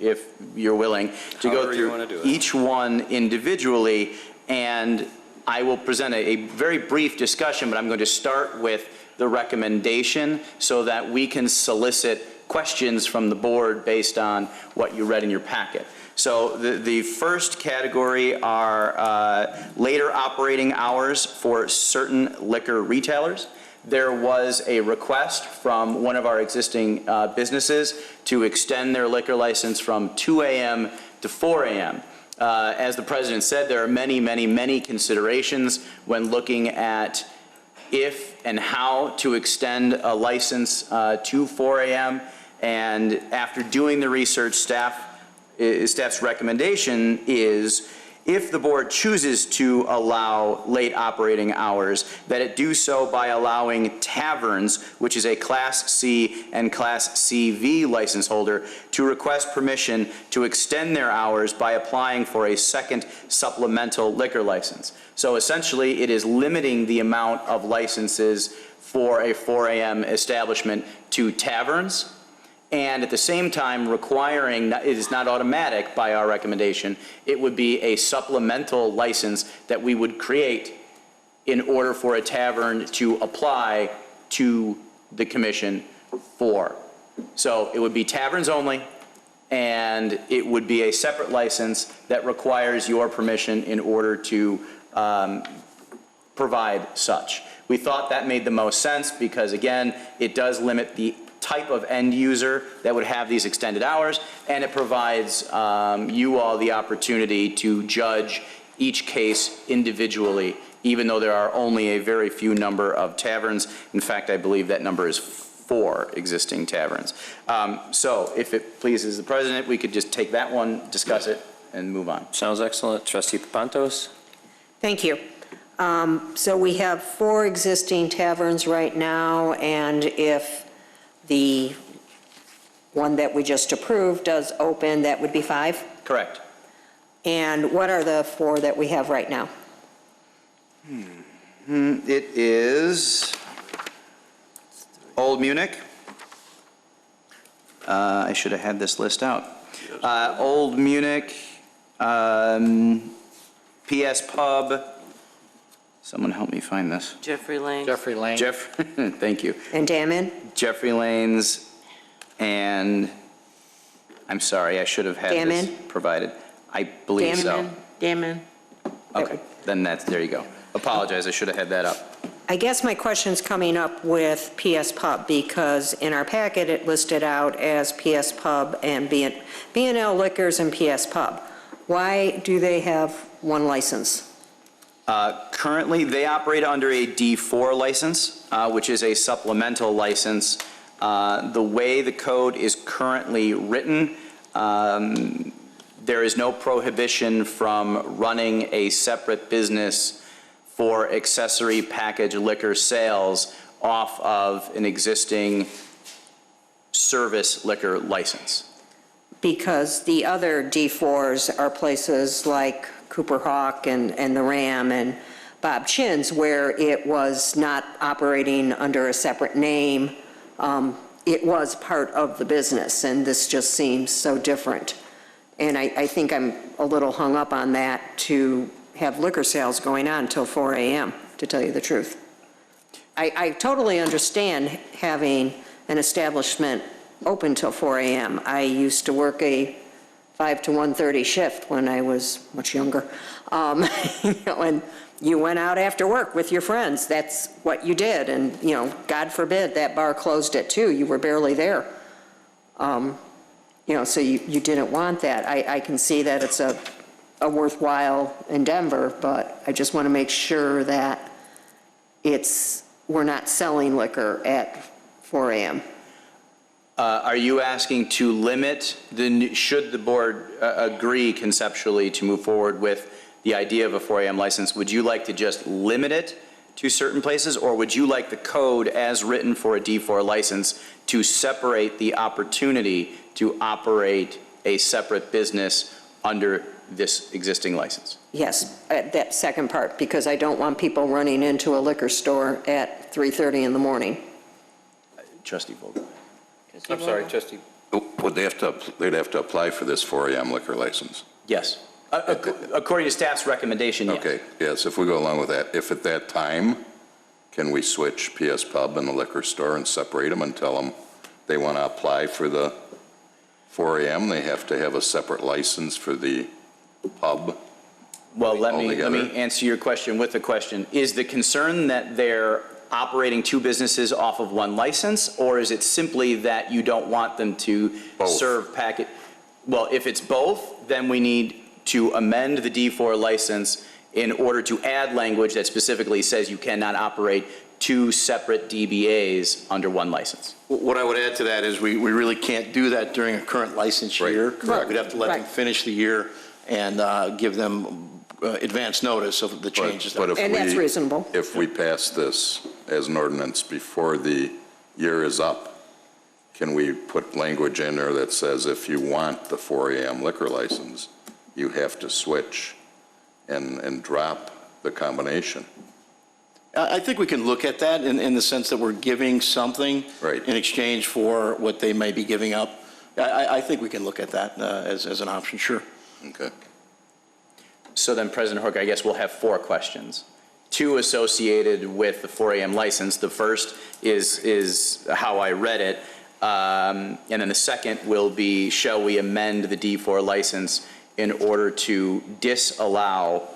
you're willing to go through each one individually, and I will present a very brief discussion, but I'm going to start with the recommendation so that we can solicit questions from the board based on what you read in your packet. So the first category are later operating hours for certain liquor retailers. There was a request from one of our existing businesses to extend their liquor license from 2 a.m. to 4 a.m. As the president said, there are many considerations when looking at if and how to extend a license to 4 a.m. And after doing the research, staff's recommendation is if the board chooses to allow late operating hours, that it do so by allowing taverns, which is a Class C and Class CV license holder, to request permission to extend their hours by applying for a second supplemental liquor license. So essentially, it is limiting the amount of licenses for a 4 a.m. establishment to taverns, and at the same time requiring, it is not automatic by our recommendation, it would be a supplemental license that we would create in order for a tavern to apply to the commission for. So it would be taverns only, and it would be a separate license that requires your permission in order to provide such. We thought that made the most sense because, again, it does limit the type of end user that would have these extended hours, and it provides you all the opportunity to judge each case individually, even though there are only a very few number of taverns. In fact, I believe that number is 4 existing taverns. So if it pleases the president, we could just take that one, discuss it, and move on.
Sounds excellent. Trustee Papantos?
Thank you. So we have 4 existing taverns right now, and if the one that we just approved does open, that would be 5?
Correct.
And what are the 4 that we have right now?
It is Old Munich. I should have had this list out. Old Munich, PS Pub. Someone help me find this.
Jeffrey Lane.
Jeffrey Lane.
Thank you.
And Damon?
Jeffrey Lanes, and I'm sorry, I should have had this
Damon?
provided. I believe so.
Damon.
Okay, then there you go. Apologize, I should have had that up.
I guess my question's coming up with PS Pub, because in our packet, it listed out as PS Pub and B&L Liquors and PS Pub. Why do they have one license?
Currently, they operate under a D4 license, which is a supplemental license. The way the code is currently written, there is no prohibition from running a separate business for accessory package liquor sales off of an existing service liquor license.
Because the other D4s are places like Cooper Hawk and the Ram and Bob Chin's, where it was not operating under a separate name. It was part of the business, and this just seems so different. And I think I'm a little hung up on that, to have liquor sales going on until 4 a.m., to tell you the truth. I totally understand having an establishment open till 4 a.m. I used to work a 5 to 1:30 shift when I was much younger. And you went out after work with your friends. That's what you did. And, God forbid that bar closed at 2. You were barely there. So you didn't want that. I can see that it's a worthwhile endeavor, but I just want to make sure that we're not selling liquor at 4 a.m.
Are you asking to limit should the board agree conceptually to move forward with the idea of a 4 a.m. license, would you like to just limit it to certain places, or would you like the code as written for a D4 license to separate the opportunity to operate a separate business under this existing license?
Yes, that second part, because I don't want people running into a liquor store at 3:30 in the morning.
Trustee Vogel.
I'm sorry, Trustee.
Would they'd have to apply for this 4 a.m. liquor license?
Yes. According to staff's recommendation, yes.
Okay, yes, if we go along with that, if at that time, can we switch PS Pub and the liquor store and separate them and tell them they want to apply for the 4 a.m., they have to have a separate license for the pub?
Well, let me answer your question with a question. Is the concern that they're operating two businesses off of one license, or is it simply that you don't want them to serve packet? Well, if it's both, then we need to amend the D4 license in order to add language that specifically says you cannot operate two separate DBAs under one license.
What I would add to that is we really can't do that during a current license year.
Correct.
We'd have to let them finish the year and give them advance notice of the changes.
And that's reasonable.
If we pass this as an ordinance before the year is up, can we put language in there that says if you want the 4 a.m. liquor license, you have to switch and drop the combination?
I think we can look at that in the sense that we're giving something in exchange for what they may be giving up. I think we can look at that as an option, sure.
Okay.
So then, President Hork, I guess we'll have 4 questions. 2 associated with the 4 a.m. license. The first is how I read it. And then the second will be, shall we amend the D4 license in order to disallow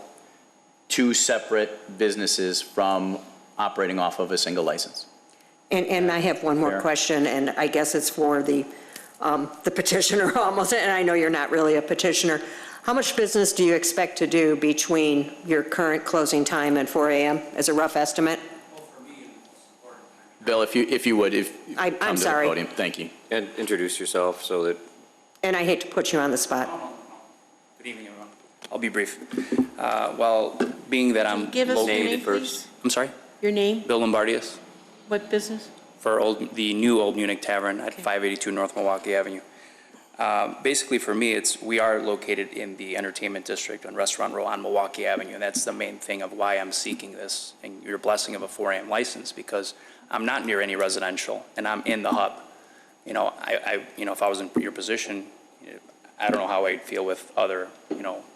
2 separate businesses from operating off of a single license?
And I have one more question, and I guess it's for the petitioner almost, and I know you're not really a petitioner. How much business do you expect to do between your current closing time and 4 a.m. as a rough estimate?
Bill, if you would,
I'm
come to
sorry.
the podium. Thank you.
And introduce yourself so that.
And I hate to put you on the spot.
Good evening, everyone. I'll be brief. Well, being that I'm
Give us your
located
name,
first.
please.
I'm sorry?
Your name?
Bill Lombardius,
What business?
for the new Old Munich Tavern at 582 North Milwaukee Avenue. Basically, for me, we are located in the entertainment district on Restaurant Row on Milwaukee Avenue, and that's the main thing of why I'm seeking this and your blessing of a 4 AM license, because I'm not near any residential, and I'm in the hub. You know, if I was in your position, I don't know how I'd feel with other,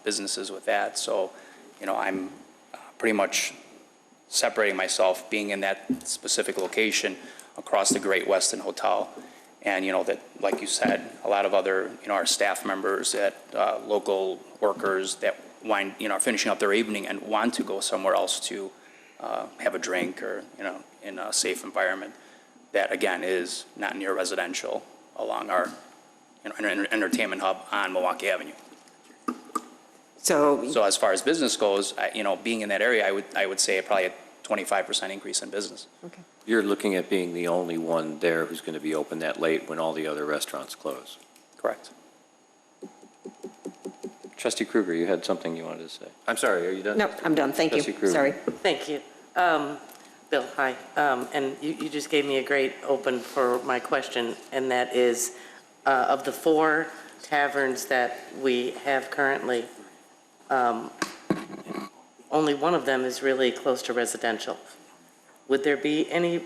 businesses with that. So, I'm pretty much separating myself, being in that specific location across the Great Western Hotel. And, that, like you said, a lot of other, our staff members, local workers that are finishing up their evening and want to go somewhere else to have a drink or, in a safe environment that, again, is not near residential along our entertainment hub on Milwaukee Avenue. So as far as business goes, being in that area, I would say probably a 25% increase in business.
Okay.
You're looking at being the only one there who's going to be open that late when all the other restaurants close.
Correct.
Trustee Kruger, you had something you wanted to say. I'm sorry, are you done?
No, I'm done, thank you.
Trustee Kruger.
Sorry.
Thank you. Bill, hi. And you just gave me a great open for my question, and that is, of the 4 taverns that we have currently, only one of them is really close to residential. Would there be any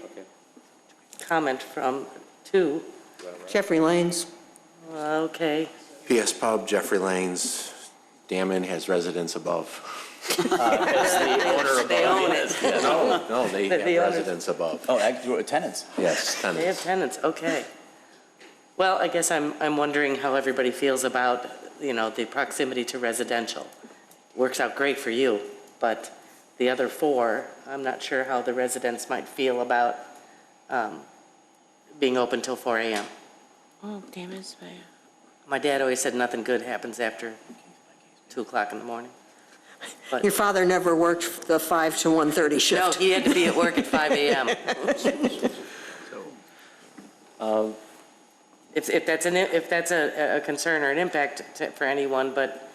comment from 2?
Jeffrey Lanes.
Okay.
PS Pub, Jeffrey Lanes, Damon has residents above.
They own it.
No, they
The
have
owners.
residents above.
Oh, tenants.
Yes,
They have
tenants.
tenants, okay. Well, I guess I'm wondering how everybody feels about, the proximity to residential. Works out great for you, but the other 4, I'm not sure how the residents might feel about being open till 4 AM.
Oh, damn it.
My dad always said nothing good happens after 2 o'clock in the morning. But
Your father never worked the 5 to 1:30 shift.
no, he had to be at work at 5 AM. If that's a concern or an impact for anyone, but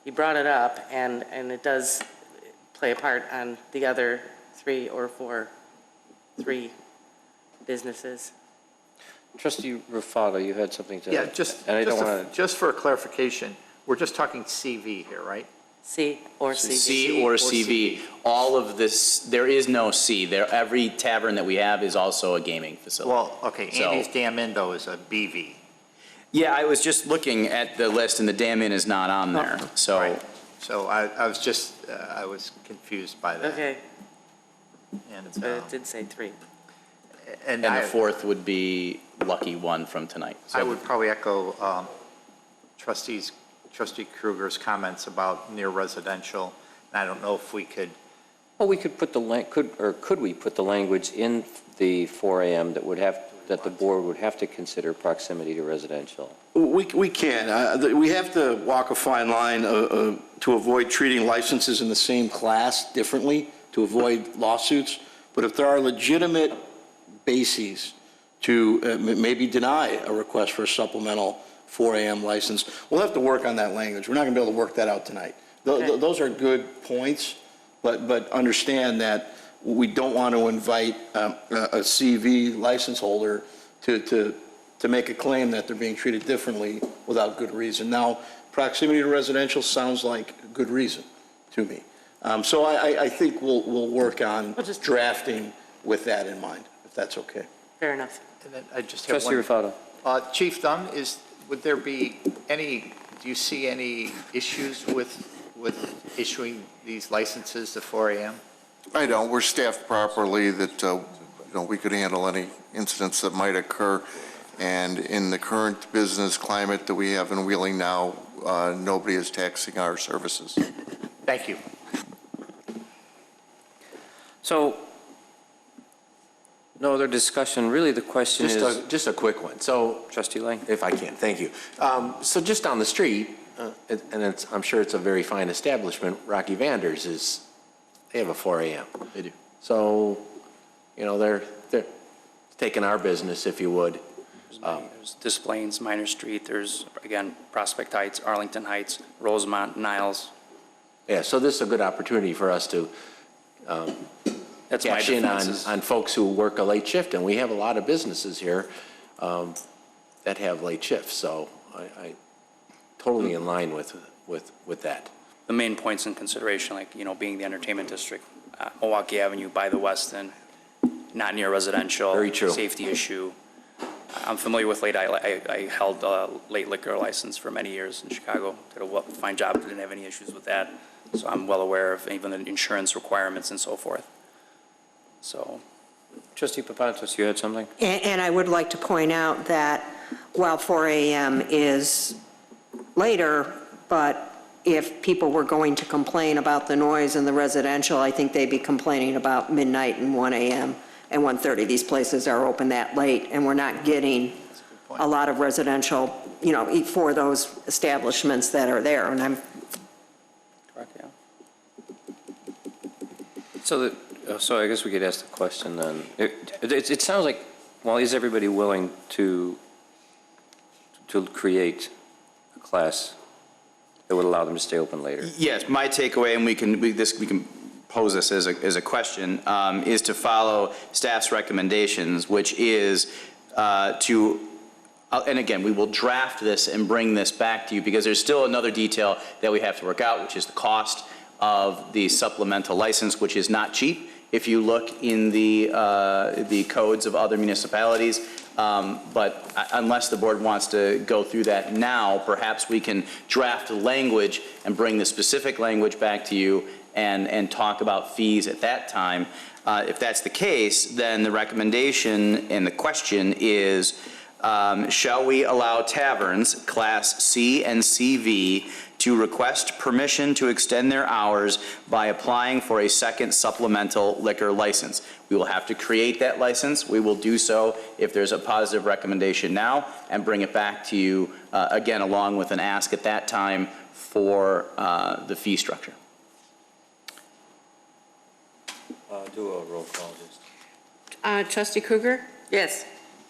he brought it up, and it does play a part on the other 3 businesses.
Trustee Ruffato, you had something to...
Yeah,
And I don't want to...
just for clarification, we're just talking CV here, right?
C or CV.
C or CV. All of this, there is no C. Every tavern that we have is also a gaming facility.
Well, okay,
So-
Andy's Dam Inn, though, is a BV.
Yeah, I was just looking at the list, and the Dam Inn is not on there, so.
Right. So I was just, I was confused by that.
Okay,
And,
so it did say 3.
and
And
I,
the 4th would be Lucky One from tonight. So
I would probably echo Trustee Kruger's comments about near residential. And I don't know if we could,
Well, we could put could we put the language in the 4 AM that the board would have to consider proximity to residential?
We can. We have to walk a fine line to avoid treating licenses in the same class differently, to avoid lawsuits. But if there are legitimate bases to maybe deny a request for a supplemental 4 AM license, we'll have to work on that language. We're not going to be able to work that out tonight.
Okay.
Those are good points, but understand that we don't want to invite a CV license holder to make a claim that they're being treated differently without good reason. Now, proximity to residential sounds like good reason to me. So I think we'll work on drafting with that in mind, if that's okay.
Fair enough.
and then I just have
Trustee
one.
Ruffato.
Chief Dunn, would there be do you see any issues with issuing these licenses to 4 AM?
I don't. We're staffed properly that, we could handle any incidents that might occur. And in the current business climate that we have in Wheeling now, nobody is taxing our services.
Thank you.
So, no other discussion. Really, the question is...
Just a quick one. So,
Trustee Lang.
if I can, thank you. So just down the street, and I'm sure it's a very fine establishment, Rocky Vander's they have a 4 AM.
They do.
So, they're taking our business, if you would.
There's Des Plaines, Minor Street, there's, again, Prospect Heights, Arlington Heights, Rosemont, Niles.
Yeah, so this is a good opportunity for us to
That's my
cash in
defense.
on folks who work a late shift, and we have a lot of businesses here that have late shifts, so I totally in line with that.
The main points in consideration, like, being the entertainment district, Milwaukee Avenue by the West End, not near residential.
Very true.
Safety issue. I'm familiar with I held a late liquor license for many years in Chicago. Did a fine job, didn't have any issues with that. So I'm well aware of even the insurance requirements and so forth. So.
Trustee Papantos, you had something?
And I would like to point out that while 4 AM is later, but if people were going to complain about the noise in the residential, I think they'd be complaining about midnight and 1 AM and 1:30. These places are open that late, and we're not getting a lot of residential, for those establishments that are there. And I'm
Correct, yeah. So I guess we could ask the question then. It sounds like, well, is everybody willing to create a class that would allow them to stay open later?
Yes, my takeaway, and we can pose this as a question, is to follow staff's recommendations, which is and again, we will draft this and bring this back to you because there's still another detail that we have to work out, which is the cost of the supplemental license, which is not cheap. If you look in the codes of other municipalities, but unless the board wants to go through that now, perhaps we can draft language and bring the specific language back to you and talk about fees at that time. If that's the case, then the recommendation and the question is, shall we allow taverns, Class C and CV, to request permission to extend their hours by applying for a second supplemental liquor license? We will have to create that license. We will do so if there's a positive recommendation now and bring it back to you, again, along with an ask at that time for the fee structure.
Do a roll call, just.
Trustee Krueger?
Yes.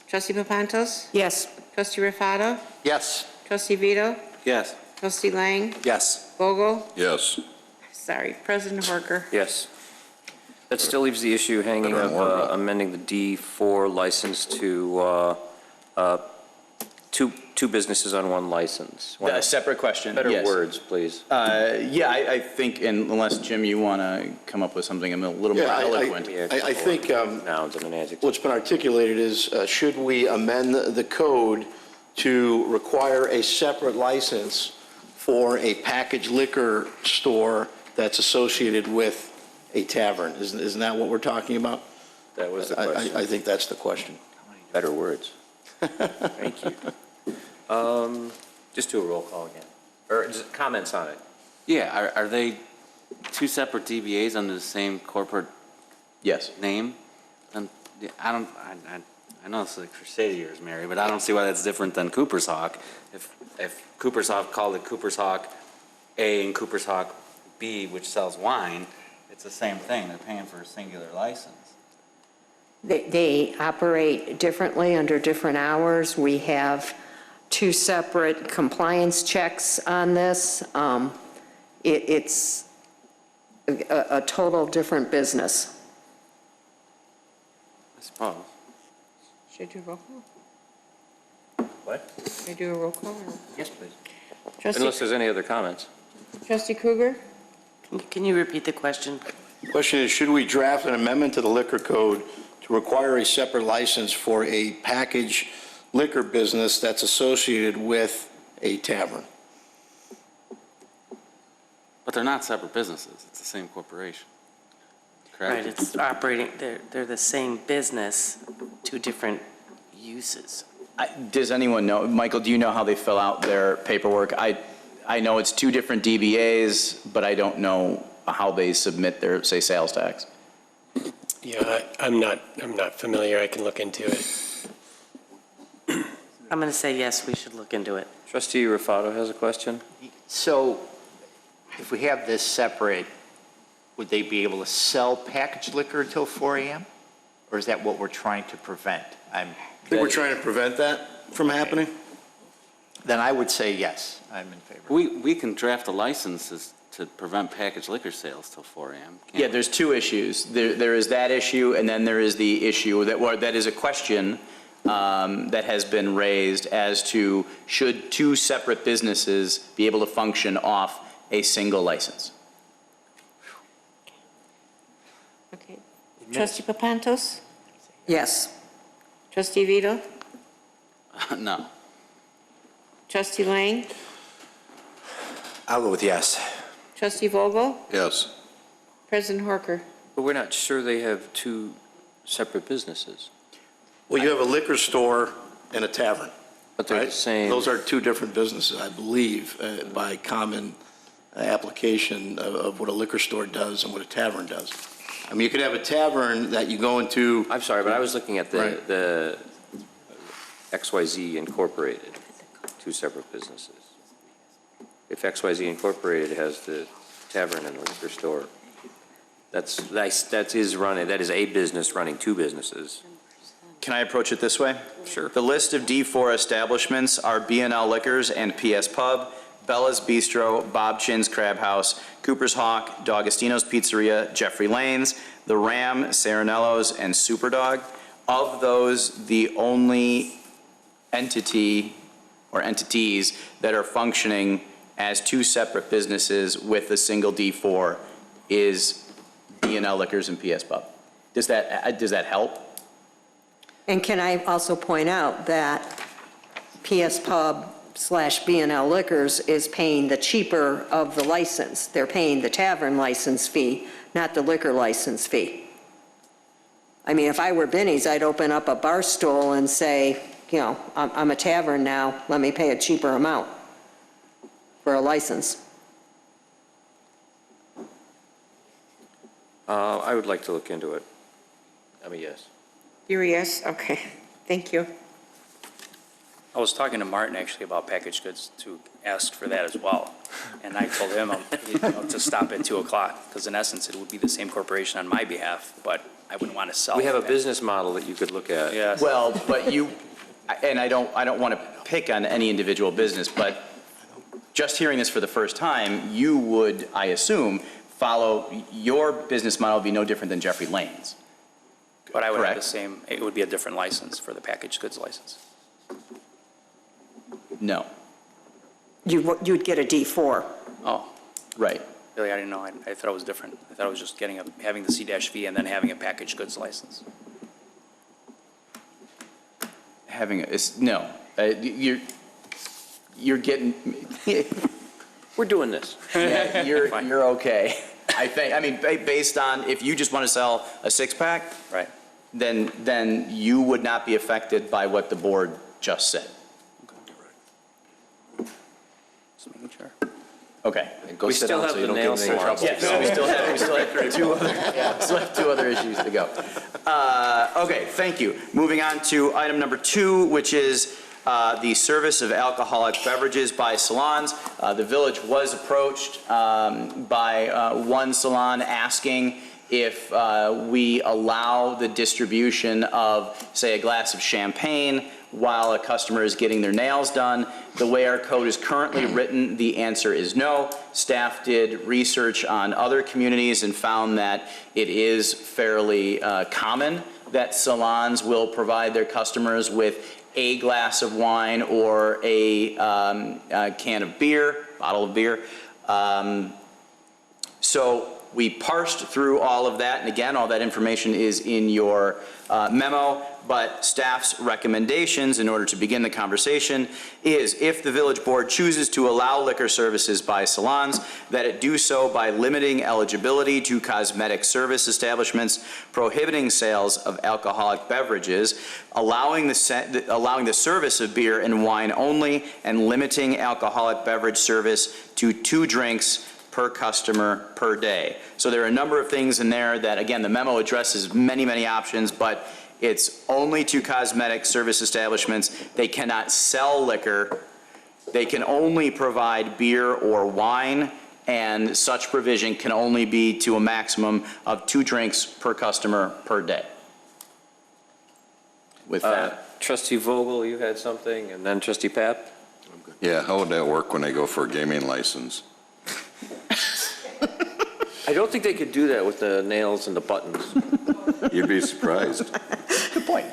Trustee Papantos?
yes.
Trustee Raffato?
Yes.
Trustee Vito?
Yes.
Trustee Lang?
Yes.
Vogel?
Yes.
Sorry, President Horker?
Yes. That still leaves the issue hanging of amending the D4 license to two businesses on one license.
A separate question.
Better
yes.
words, please.
Yeah, I think, and unless, Jim, you want to come up with something a little more eloquent.
I think
Nouns and adjectives.
what's been articulated is, should we amend the code to require a separate license for a packaged liquor store that's associated with a tavern? Isn't that what we're talking about?
That was the question.
I think that's the question.
Better words. Thank you. Just do a roll call again. Or just comments on it.
Yeah, are they two separate DBAs under the same corporate
Yes.
name? And I know it's a crusade of yours, Mary, but I don't see why that's different than Cooper's Hawk. If Cooper's Hawk called it Cooper's Hawk A and Cooper's Hawk B, which sells wine, it's the same thing. They're paying for a singular license.
They operate differently under different hours. We have two separate compliance checks on this. It's a total different business.
I suppose.
Should I do a roll call?
What?
Should I do a roll call? or-
Yes, please.
Trustee
Unless there's any other comments.
Trustee Krueger?
Can you repeat the question?
Question is, should we draft an amendment to the liquor code to require a separate license for a packaged liquor business that's associated with a tavern?
But they're not separate businesses. It's the same corporation. Correct?
Right, it's operating, they're the same business, two different uses.
Does anyone know, Michael, do you know how they fill out their paperwork? I know it's two different DBAs, but I don't know how they submit their, say, sales tax.
Yeah, I'm not familiar. I can look into it.
I'm going to say yes, we should look into it.
Trustee Raffato has a question.
So if we have this separate, would they be able to sell packaged liquor until 4 AM? Or is that what we're trying to prevent?
I think we're trying to prevent that from happening.
Then I would say yes, I'm in favor.
We can draft the licenses to prevent packaged liquor sales till 4 AM. can't
Yeah,
we?
there's two issues. There is that issue, and then there is the issue that is a question that has been raised as to should two separate businesses be able to function off a single license?
Okay. Trustee Papantos?
Yes.
Trustee Vito?
No.
Trustee Lang?
I'll go with yes.
Trustee Vogel?
Yes.
President Horker?
But we're not sure they have two separate businesses.
Well, you have a liquor store and a tavern.
But they're
right?
the same.
Those are two different businesses, I believe, by common application of what a liquor store does and what a tavern does. I mean, you could have a tavern that you go into.
I'm sorry, but I was looking at
Right.
the XYZ Incorporated, two separate businesses. If XYZ Incorporated has the tavern and the liquor store, that is a business running two businesses.
Can I approach it this way?
Sure.
The list of D4 establishments are B&L Liquors and PS Pub, Bella's Bistro, Bob Chin's Crab House, Cooper's Hawk, D'Agostino's Pizzeria, Jeffrey Lane's, The Ram, Saranello's, and Superdog. Of those, the only entity or entities that are functioning as two separate businesses with a single D4 is B&L Liquors and PS Pub. Does that help?
And can I also point out that PS Pub / B&L Liquors is paying the cheaper of the license. They're paying the tavern license fee, not the liquor license fee. I mean, if I were Benny's, I'd open up a bar stool and say, you know, I'm a tavern now, let me pay a cheaper amount for a license.
I would like to look into it. I mean, yes.
You're a yes? Okay. Thank you.
I was talking to Martin actually about packaged goods to ask for that as well. And I told him to stop at 2 o'clock, because in essence, it would be the same corporation on my behalf, but I wouldn't want to sell.
We have a business model that you could look at.
Yes.
Well, but you, and I don't want to pick on any individual business, but just hearing this for the first time, you would, I assume, follow, your business model would be no different than Jeffrey Lane's.
But I would have the
Correct.
same, it would be a different license for the packaged goods license.
No.
You'd get a D4.
Oh,
Right.
really, I didn't know. I thought it was different. I thought it was just having the C-V and then having a packaged goods license.
No. You're getting,
We're doing this.
yeah, you're okay. I mean, based on, if you just want to sell a six-pack,
Right.
then you would not be affected by what the board just said.
Just making sure.
Okay.
We still have the nail salons.
Yeah, so we still have two other issues to go. Okay, thank you. Moving on to item number 2, which is the service of alcoholic beverages by salons. The village was approached by one salon asking if we allow the distribution of, say, a glass of champagne while a customer is getting their nails done. The way our code is currently written, the answer is no. Staff did research on other communities and found that it is fairly common that salons will provide their customers with a glass of wine or a can of beer, bottle of beer. So we parsed through all of that, and again, all that information is in your memo, but staff's recommendations in order to begin the conversation is if the village board chooses to allow liquor services by salons, that it do so by limiting eligibility to cosmetic service establishments, prohibiting sales of alcoholic beverages, allowing the service of beer and wine only, and limiting alcoholic beverage service to 2 drinks per customer per day. So there are a number of things in there that, again, the memo addresses many, many options, but it's only to cosmetic service establishments. They cannot sell liquor. They can only provide beer or wine, and such provision can only be to a maximum of 2 drinks per customer per day. With that.
Trustee Vogel, you had something, and then Trustee Papp?
Yeah, how would that work when they go for a gaming license?
I don't think they could do that with the nails and the buttons.
You'd be surprised.
Good point.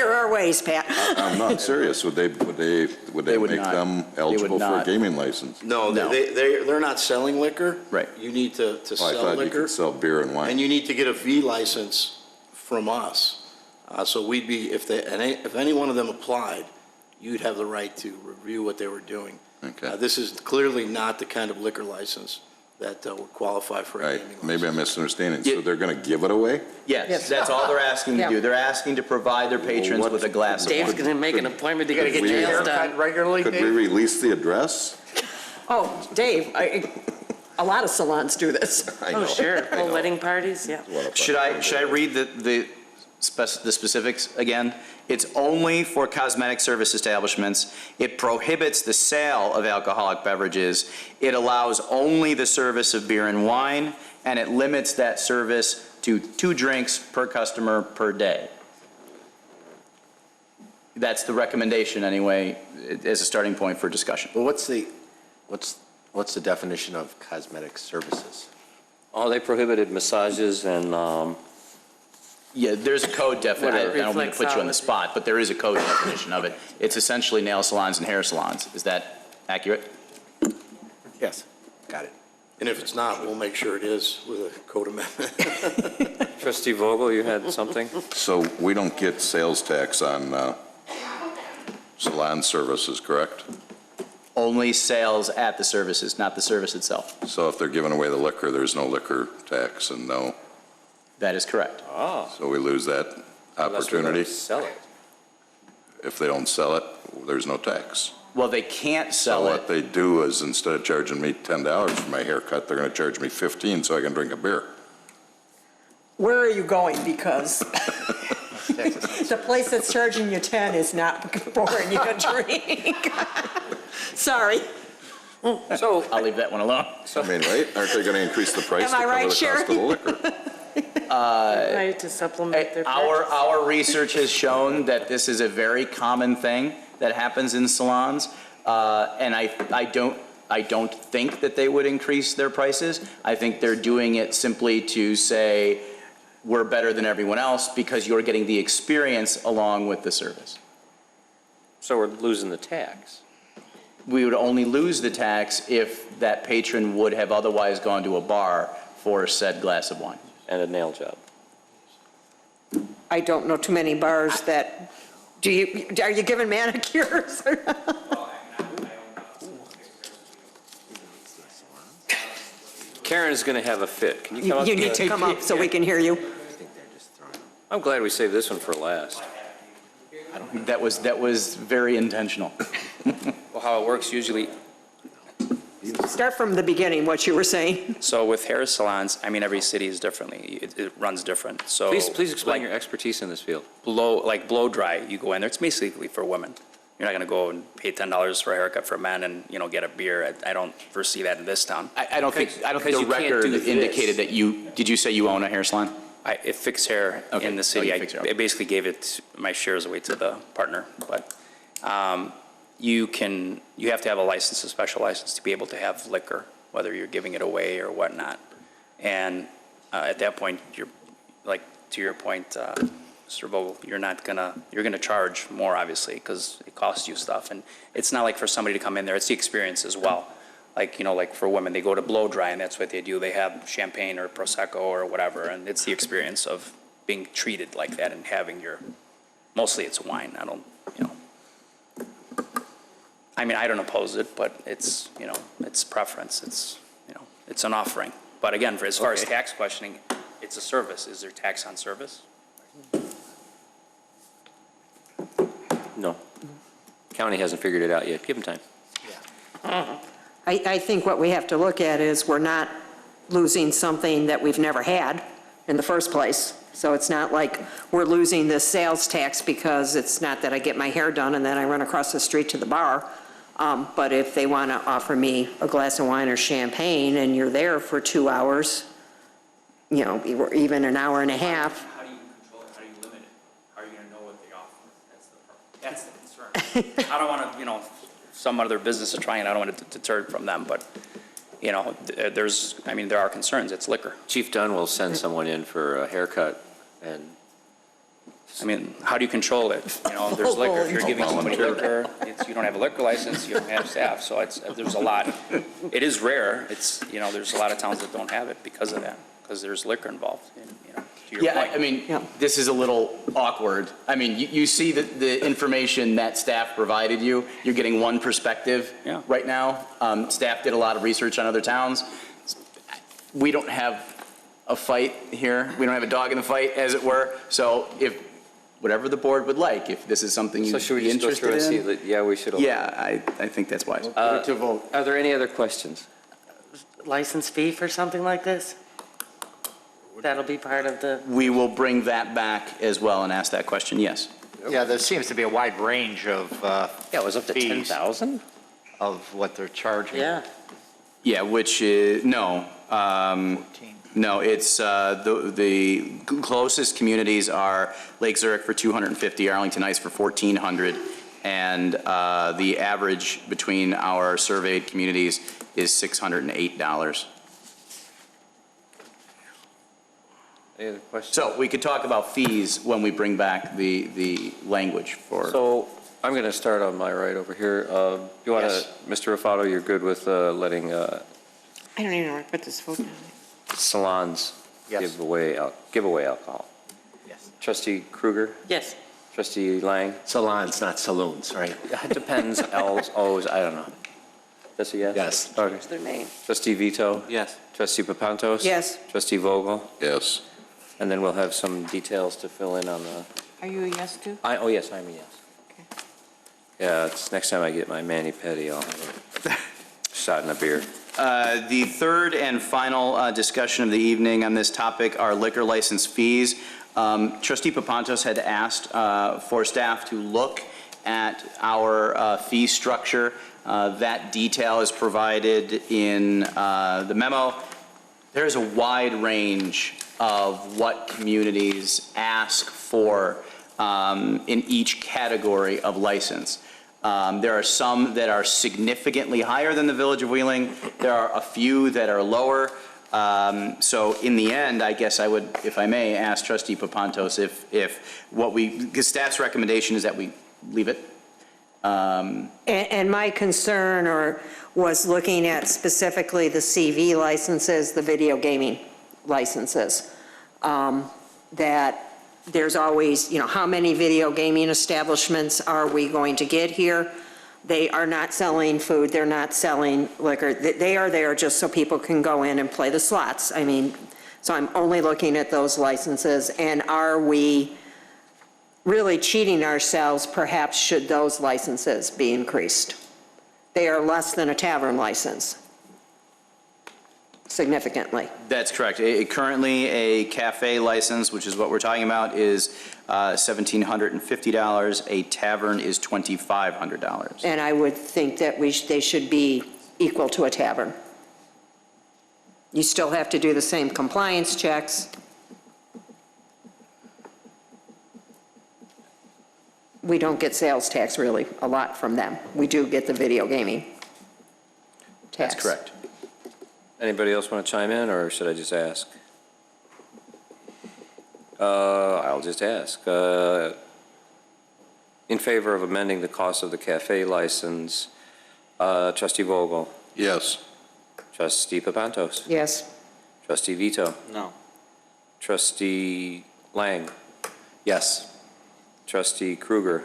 There are ways, Pat.
I'm not serious. Would they
They would
make
not.
them
They would
eligible for a
not.
gaming license?
No,
No.
they're not selling liquor.
Right.
You need to
Oh, I
sell
thought you
liquor,
could sell beer and wine.
and you need to get a V license from us. So we'd be, if any one of them applied, you'd have the right to review what they were doing.
Okay.
This is clearly not the kind of liquor license that would qualify for a
Right,
gaming license.
maybe I'm misunderstanding. So
Yeah.
they're going to give it away?
Yes, that's all they're asking to
Yeah.
do. They're asking to provide their patrons
Well, what-
with a glass of
Dave's
wine.
going to make an appointment to
You gotta
get
get your
your nails
hair cut
done.
regularly,
Could we
Dave?
release the address?
Oh, Dave, a lot of salons do this.
I
Oh,
know.
sure.
I know.
Wedding parties, yeah.
Should I read the specifics again? It's only for cosmetic service establishments. It prohibits the sale of alcoholic beverages. It allows only the service of beer and wine, and it limits that service to 2 drinks per customer per day. That's the recommendation anyway, as a starting point for discussion.
Well, what's the definition of cosmetic services?
Oh, they prohibited massages and,
Yeah, there's a code definition. I don't mean to put you on the
Reflexology.
spot, but there is a code definition of it. It's essentially nail salons and hair salons. Is that accurate?
Yes, got it.
And if it's not, we'll make sure it is with a code amendment.
Trustee Vogel, you had something?
So we don't get sales tax on salon services, correct?
Only sales at the services, not the service itself.
So if they're giving away the liquor, there's no liquor tax and no,
That is correct.
Oh.
so we lose that opportunity.
Sell it.
If they don't sell it, there's no tax.
Well, they can't
So
sell
what
it.
they do is instead of charging me $10 for my haircut, they're going to charge me 15 so I can drink a beer.
Where are you going? Because the place that's charging you 10 is not pouring you a drink. Sorry.
So,
I'll leave that one alone.
I mean, right? Aren't they going to increase the price
Am
to
I
cover
right,
the cost of the
Sherry?
liquor?
Right, to supplement their purchase.
Our research has shown that this is a very common thing that happens in salons, and I don't think that they would increase their prices. I think they're doing it simply to say, we're better than everyone else because you're getting the experience along with the service.
so we're losing the tax.
We would only lose the tax if that patron would have otherwise gone to a bar for said glass of wine.
And a nail job.
I don't know too many bars that, are you giving manicures?
Karen's going to have a fit. Can you come up?
You need to come up so we can hear you.
I'm glad we saved this one for last.
That was very intentional.
Well, how it works usually,
Start from the beginning, what you were saying.
So with hair salons, I mean, every city is differently. It runs different. So
please explain
like
your expertise in this field.
blow dry, you go in there, it's basically for women. You're not going to go and pay $10 for a haircut for men and, get a beer. I don't foresee that in this town.
I don't think
Because
the
you can't
record
do this.
indicated that did you say you own a hair salon?
It fix hair
Okay.
in the
Oh,
city.
you
I
fix hair, okay.
basically gave my shares away to the partner, but you have to have a license, a special license, to be able to have liquor, whether you're giving it away or whatnot. And at that point, you're, like, to your point, Mr. Vogel, you're gonna charge more, obviously, because it costs you stuff. And it's not like for somebody to come in there, it's the experience as well. Like, like for women, they go to blow dry, and that's what they do. They have champagne or Prosecco or whatever, and it's the experience of being treated like that and having mostly it's wine. I don't oppose it, but it's, it's preference. It's an offering. But again, as far as tax questioning, it's a service. Is there tax on service?
No. County hasn't figured it out yet. Give them time.
I think what we have to look at is we're not losing something that we've never had in the first place. So it's not like we're losing this sales tax because it's not that I get my hair done and then I run across the street to the bar. But if they want to offer me a glass of wine or champagne and you're there for 2 hours, even an hour and a half.
How do you control it? How do you limit it? How are you going to know what they offer? That's the concern. I don't want to, some other business is trying, I don't want to deter from them, but, there are concerns. It's liquor.
Chief Dunn will send someone in for a haircut, and
I mean, how do you control it? You know, there's liquor, if you're giving somebody liquor, you don't have a liquor license, you don't have staff, so there's a lot. It is rare, there's a lot of towns that don't have it because of that, because there's liquor involved, to your point.
I mean, this is a little awkward. I mean, you see the information that staff provided you. You're getting one perspective right now. Staff did a lot of research on other towns. We don't have a fight here. We don't have a dog in the fight, as it were. So if, whatever the board would like, if this is something you'd be interested in.
Yeah, we should.
Yeah, I think that's wise.
To vote.
Are there any other questions?
License fee for something like this? That'll be part of the,
We will bring that back as well and ask that question, yes.
Yeah, there seems to be a wide range of
Yeah, it was up to
fees
10,000?
of what they're charging.
yeah.
Yeah, which is, no, no, it's, the closest communities are Lake Zurich for 250, Arlington Heights for 1,400, and the average between our surveyed communities is $608.
Any other questions?
So we could talk about fees when we bring back the language for.
So I'm going to start on my right over here. You want to,
Yes.
Mr. Rufato, you're good with letting
I don't even know where to put this vote down.
salons
Yes.
give away alcohol?
Yes.
Trustee Kruger?
Yes.
Trustee Lang?
Salons, not saloons, right?
It depends, L's, O's, I don't know. Trustee yes?
Yes.
Okay.
Their name.
Trustee Vito?
Yes.
Trustee Papantos?
Yes.
Trustee Vogel?
Yes.
And then we'll have some details to fill in on the,
Are you a yes too?
oh, yes, I'm a yes.
Okay.
Yeah, it's next time I get my mani-pedi, I'll have a shot in a beer.
The third and final discussion of the evening on this topic are liquor license fees. Trustee Papantos had asked for staff to look at our fee structure. That detail is provided in the memo. There's a wide range of what communities ask for in each category of license. There are some that are significantly higher than the Village of Wheeling. There are a few that are lower. So in the end, I guess I would, if I may, ask Trustee Papantos if because staff's recommendation is that we leave it.
And my concern was looking at specifically the CV licenses, the video gaming licenses, that there's always, how many video gaming establishments are we going to get here? They are not selling food, they're not selling liquor. They are there just so people can go in and play the slots. I mean, so I'm only looking at those licenses, and are we really cheating ourselves? Perhaps should those licenses be increased? They are less than a tavern license, significantly.
That's correct. Currently, a cafe license, which is what we're talking about, is $1,750. A tavern is $2,500.
And I would think that they should be equal to a tavern. You still have to do the same compliance checks. We don't get sales tax really a lot from them. We do get the video gaming tax.
That's correct.
Anybody else want to chime in, or should I just ask? I'll just ask. In favor of amending the cost of the cafe license, Trustee Vogel?
Yes.
Trustee Papantos?
Yes.
Trustee Vito?
No.
Trustee Lang?
Yes.
Trustee Kruger?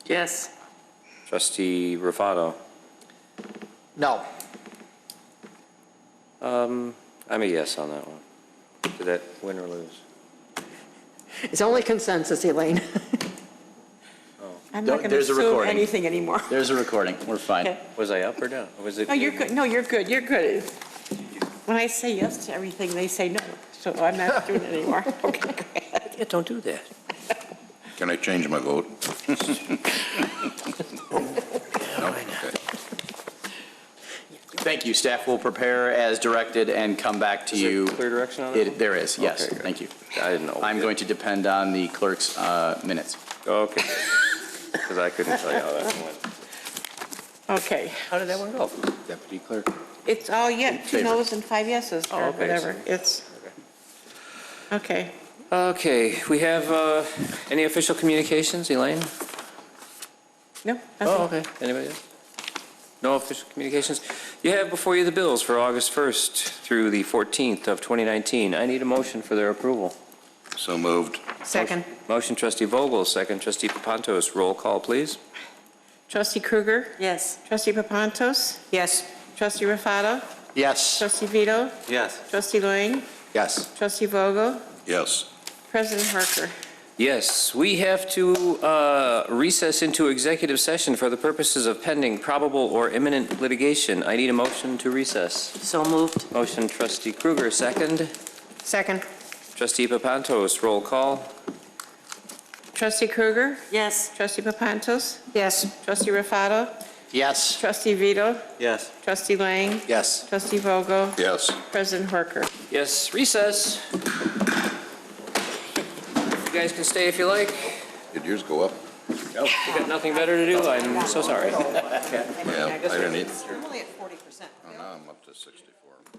Yes.
Trustee Rufato?
No.
I'm a yes on that one. Did that win or lose?
It's only consensus, Elaine. I'm not going to
There's a
assume
recording.
anything anymore.
There's a recording. We're fine.
Okay.
Was I up or down? Was it?
No, you're good. No, you're good. You're good. When I say yes to everything, they say no. So I'm not doing it anymore. Okay, go ahead.
Yeah, don't do that.
Can I change my vote? No? Okay.
Thank you. Staff will prepare as directed and come back to
Is there
you.
clear direction on that one?
There is, yes.
Okay, good.
Thank you.
I didn't know.
I'm going to depend on the clerk's minutes.
Okay. Because I couldn't tell you how that went.
Okay.
How did that one go?
Deputy Clerk.
It's all yes, 2
Favor.
noes and 5 yeses,
Oh,
or
okay,
whatever.
so-
It's, okay.
Okay, we have any official communications, Elaine?
No?
Oh, okay. Anybody else? No official communications? You have before you the bills for August 1st through the 14th of 2019. I need a motion for their approval.
So moved.
Second.
Motion trustee Vogel, second trustee Papantos. Roll call, please.
Trustee Kruger?
Yes.
Trustee Papantos?
Yes.
Trustee Raffato?
Yes.
Trustee Vito?
Yes.
Trustee Luing?
Yes.
Trustee Vogel?
Yes.
President Harker?
Yes, we have to recess into executive session for the purposes of pending probable or imminent litigation. I need a motion to recess.
So moved.
Motion trustee Kruger, second.
Second.
Trustee Papantos, roll call.
Trustee Kruger?
Yes.
Trustee Papantos?
Yes.
Trustee Raffato?
Yes.
Trustee Vito?
Yes.
Trustee Lang?
Yes.
Trustee Vogel?
Yes.
President Harker?
Yes, recess. You guys can stay if you like.
Did yours go up?
You got nothing better to do? I'm so sorry.
Yeah, I didn't eat.
You're only at 40%.
Now I'm up to 64.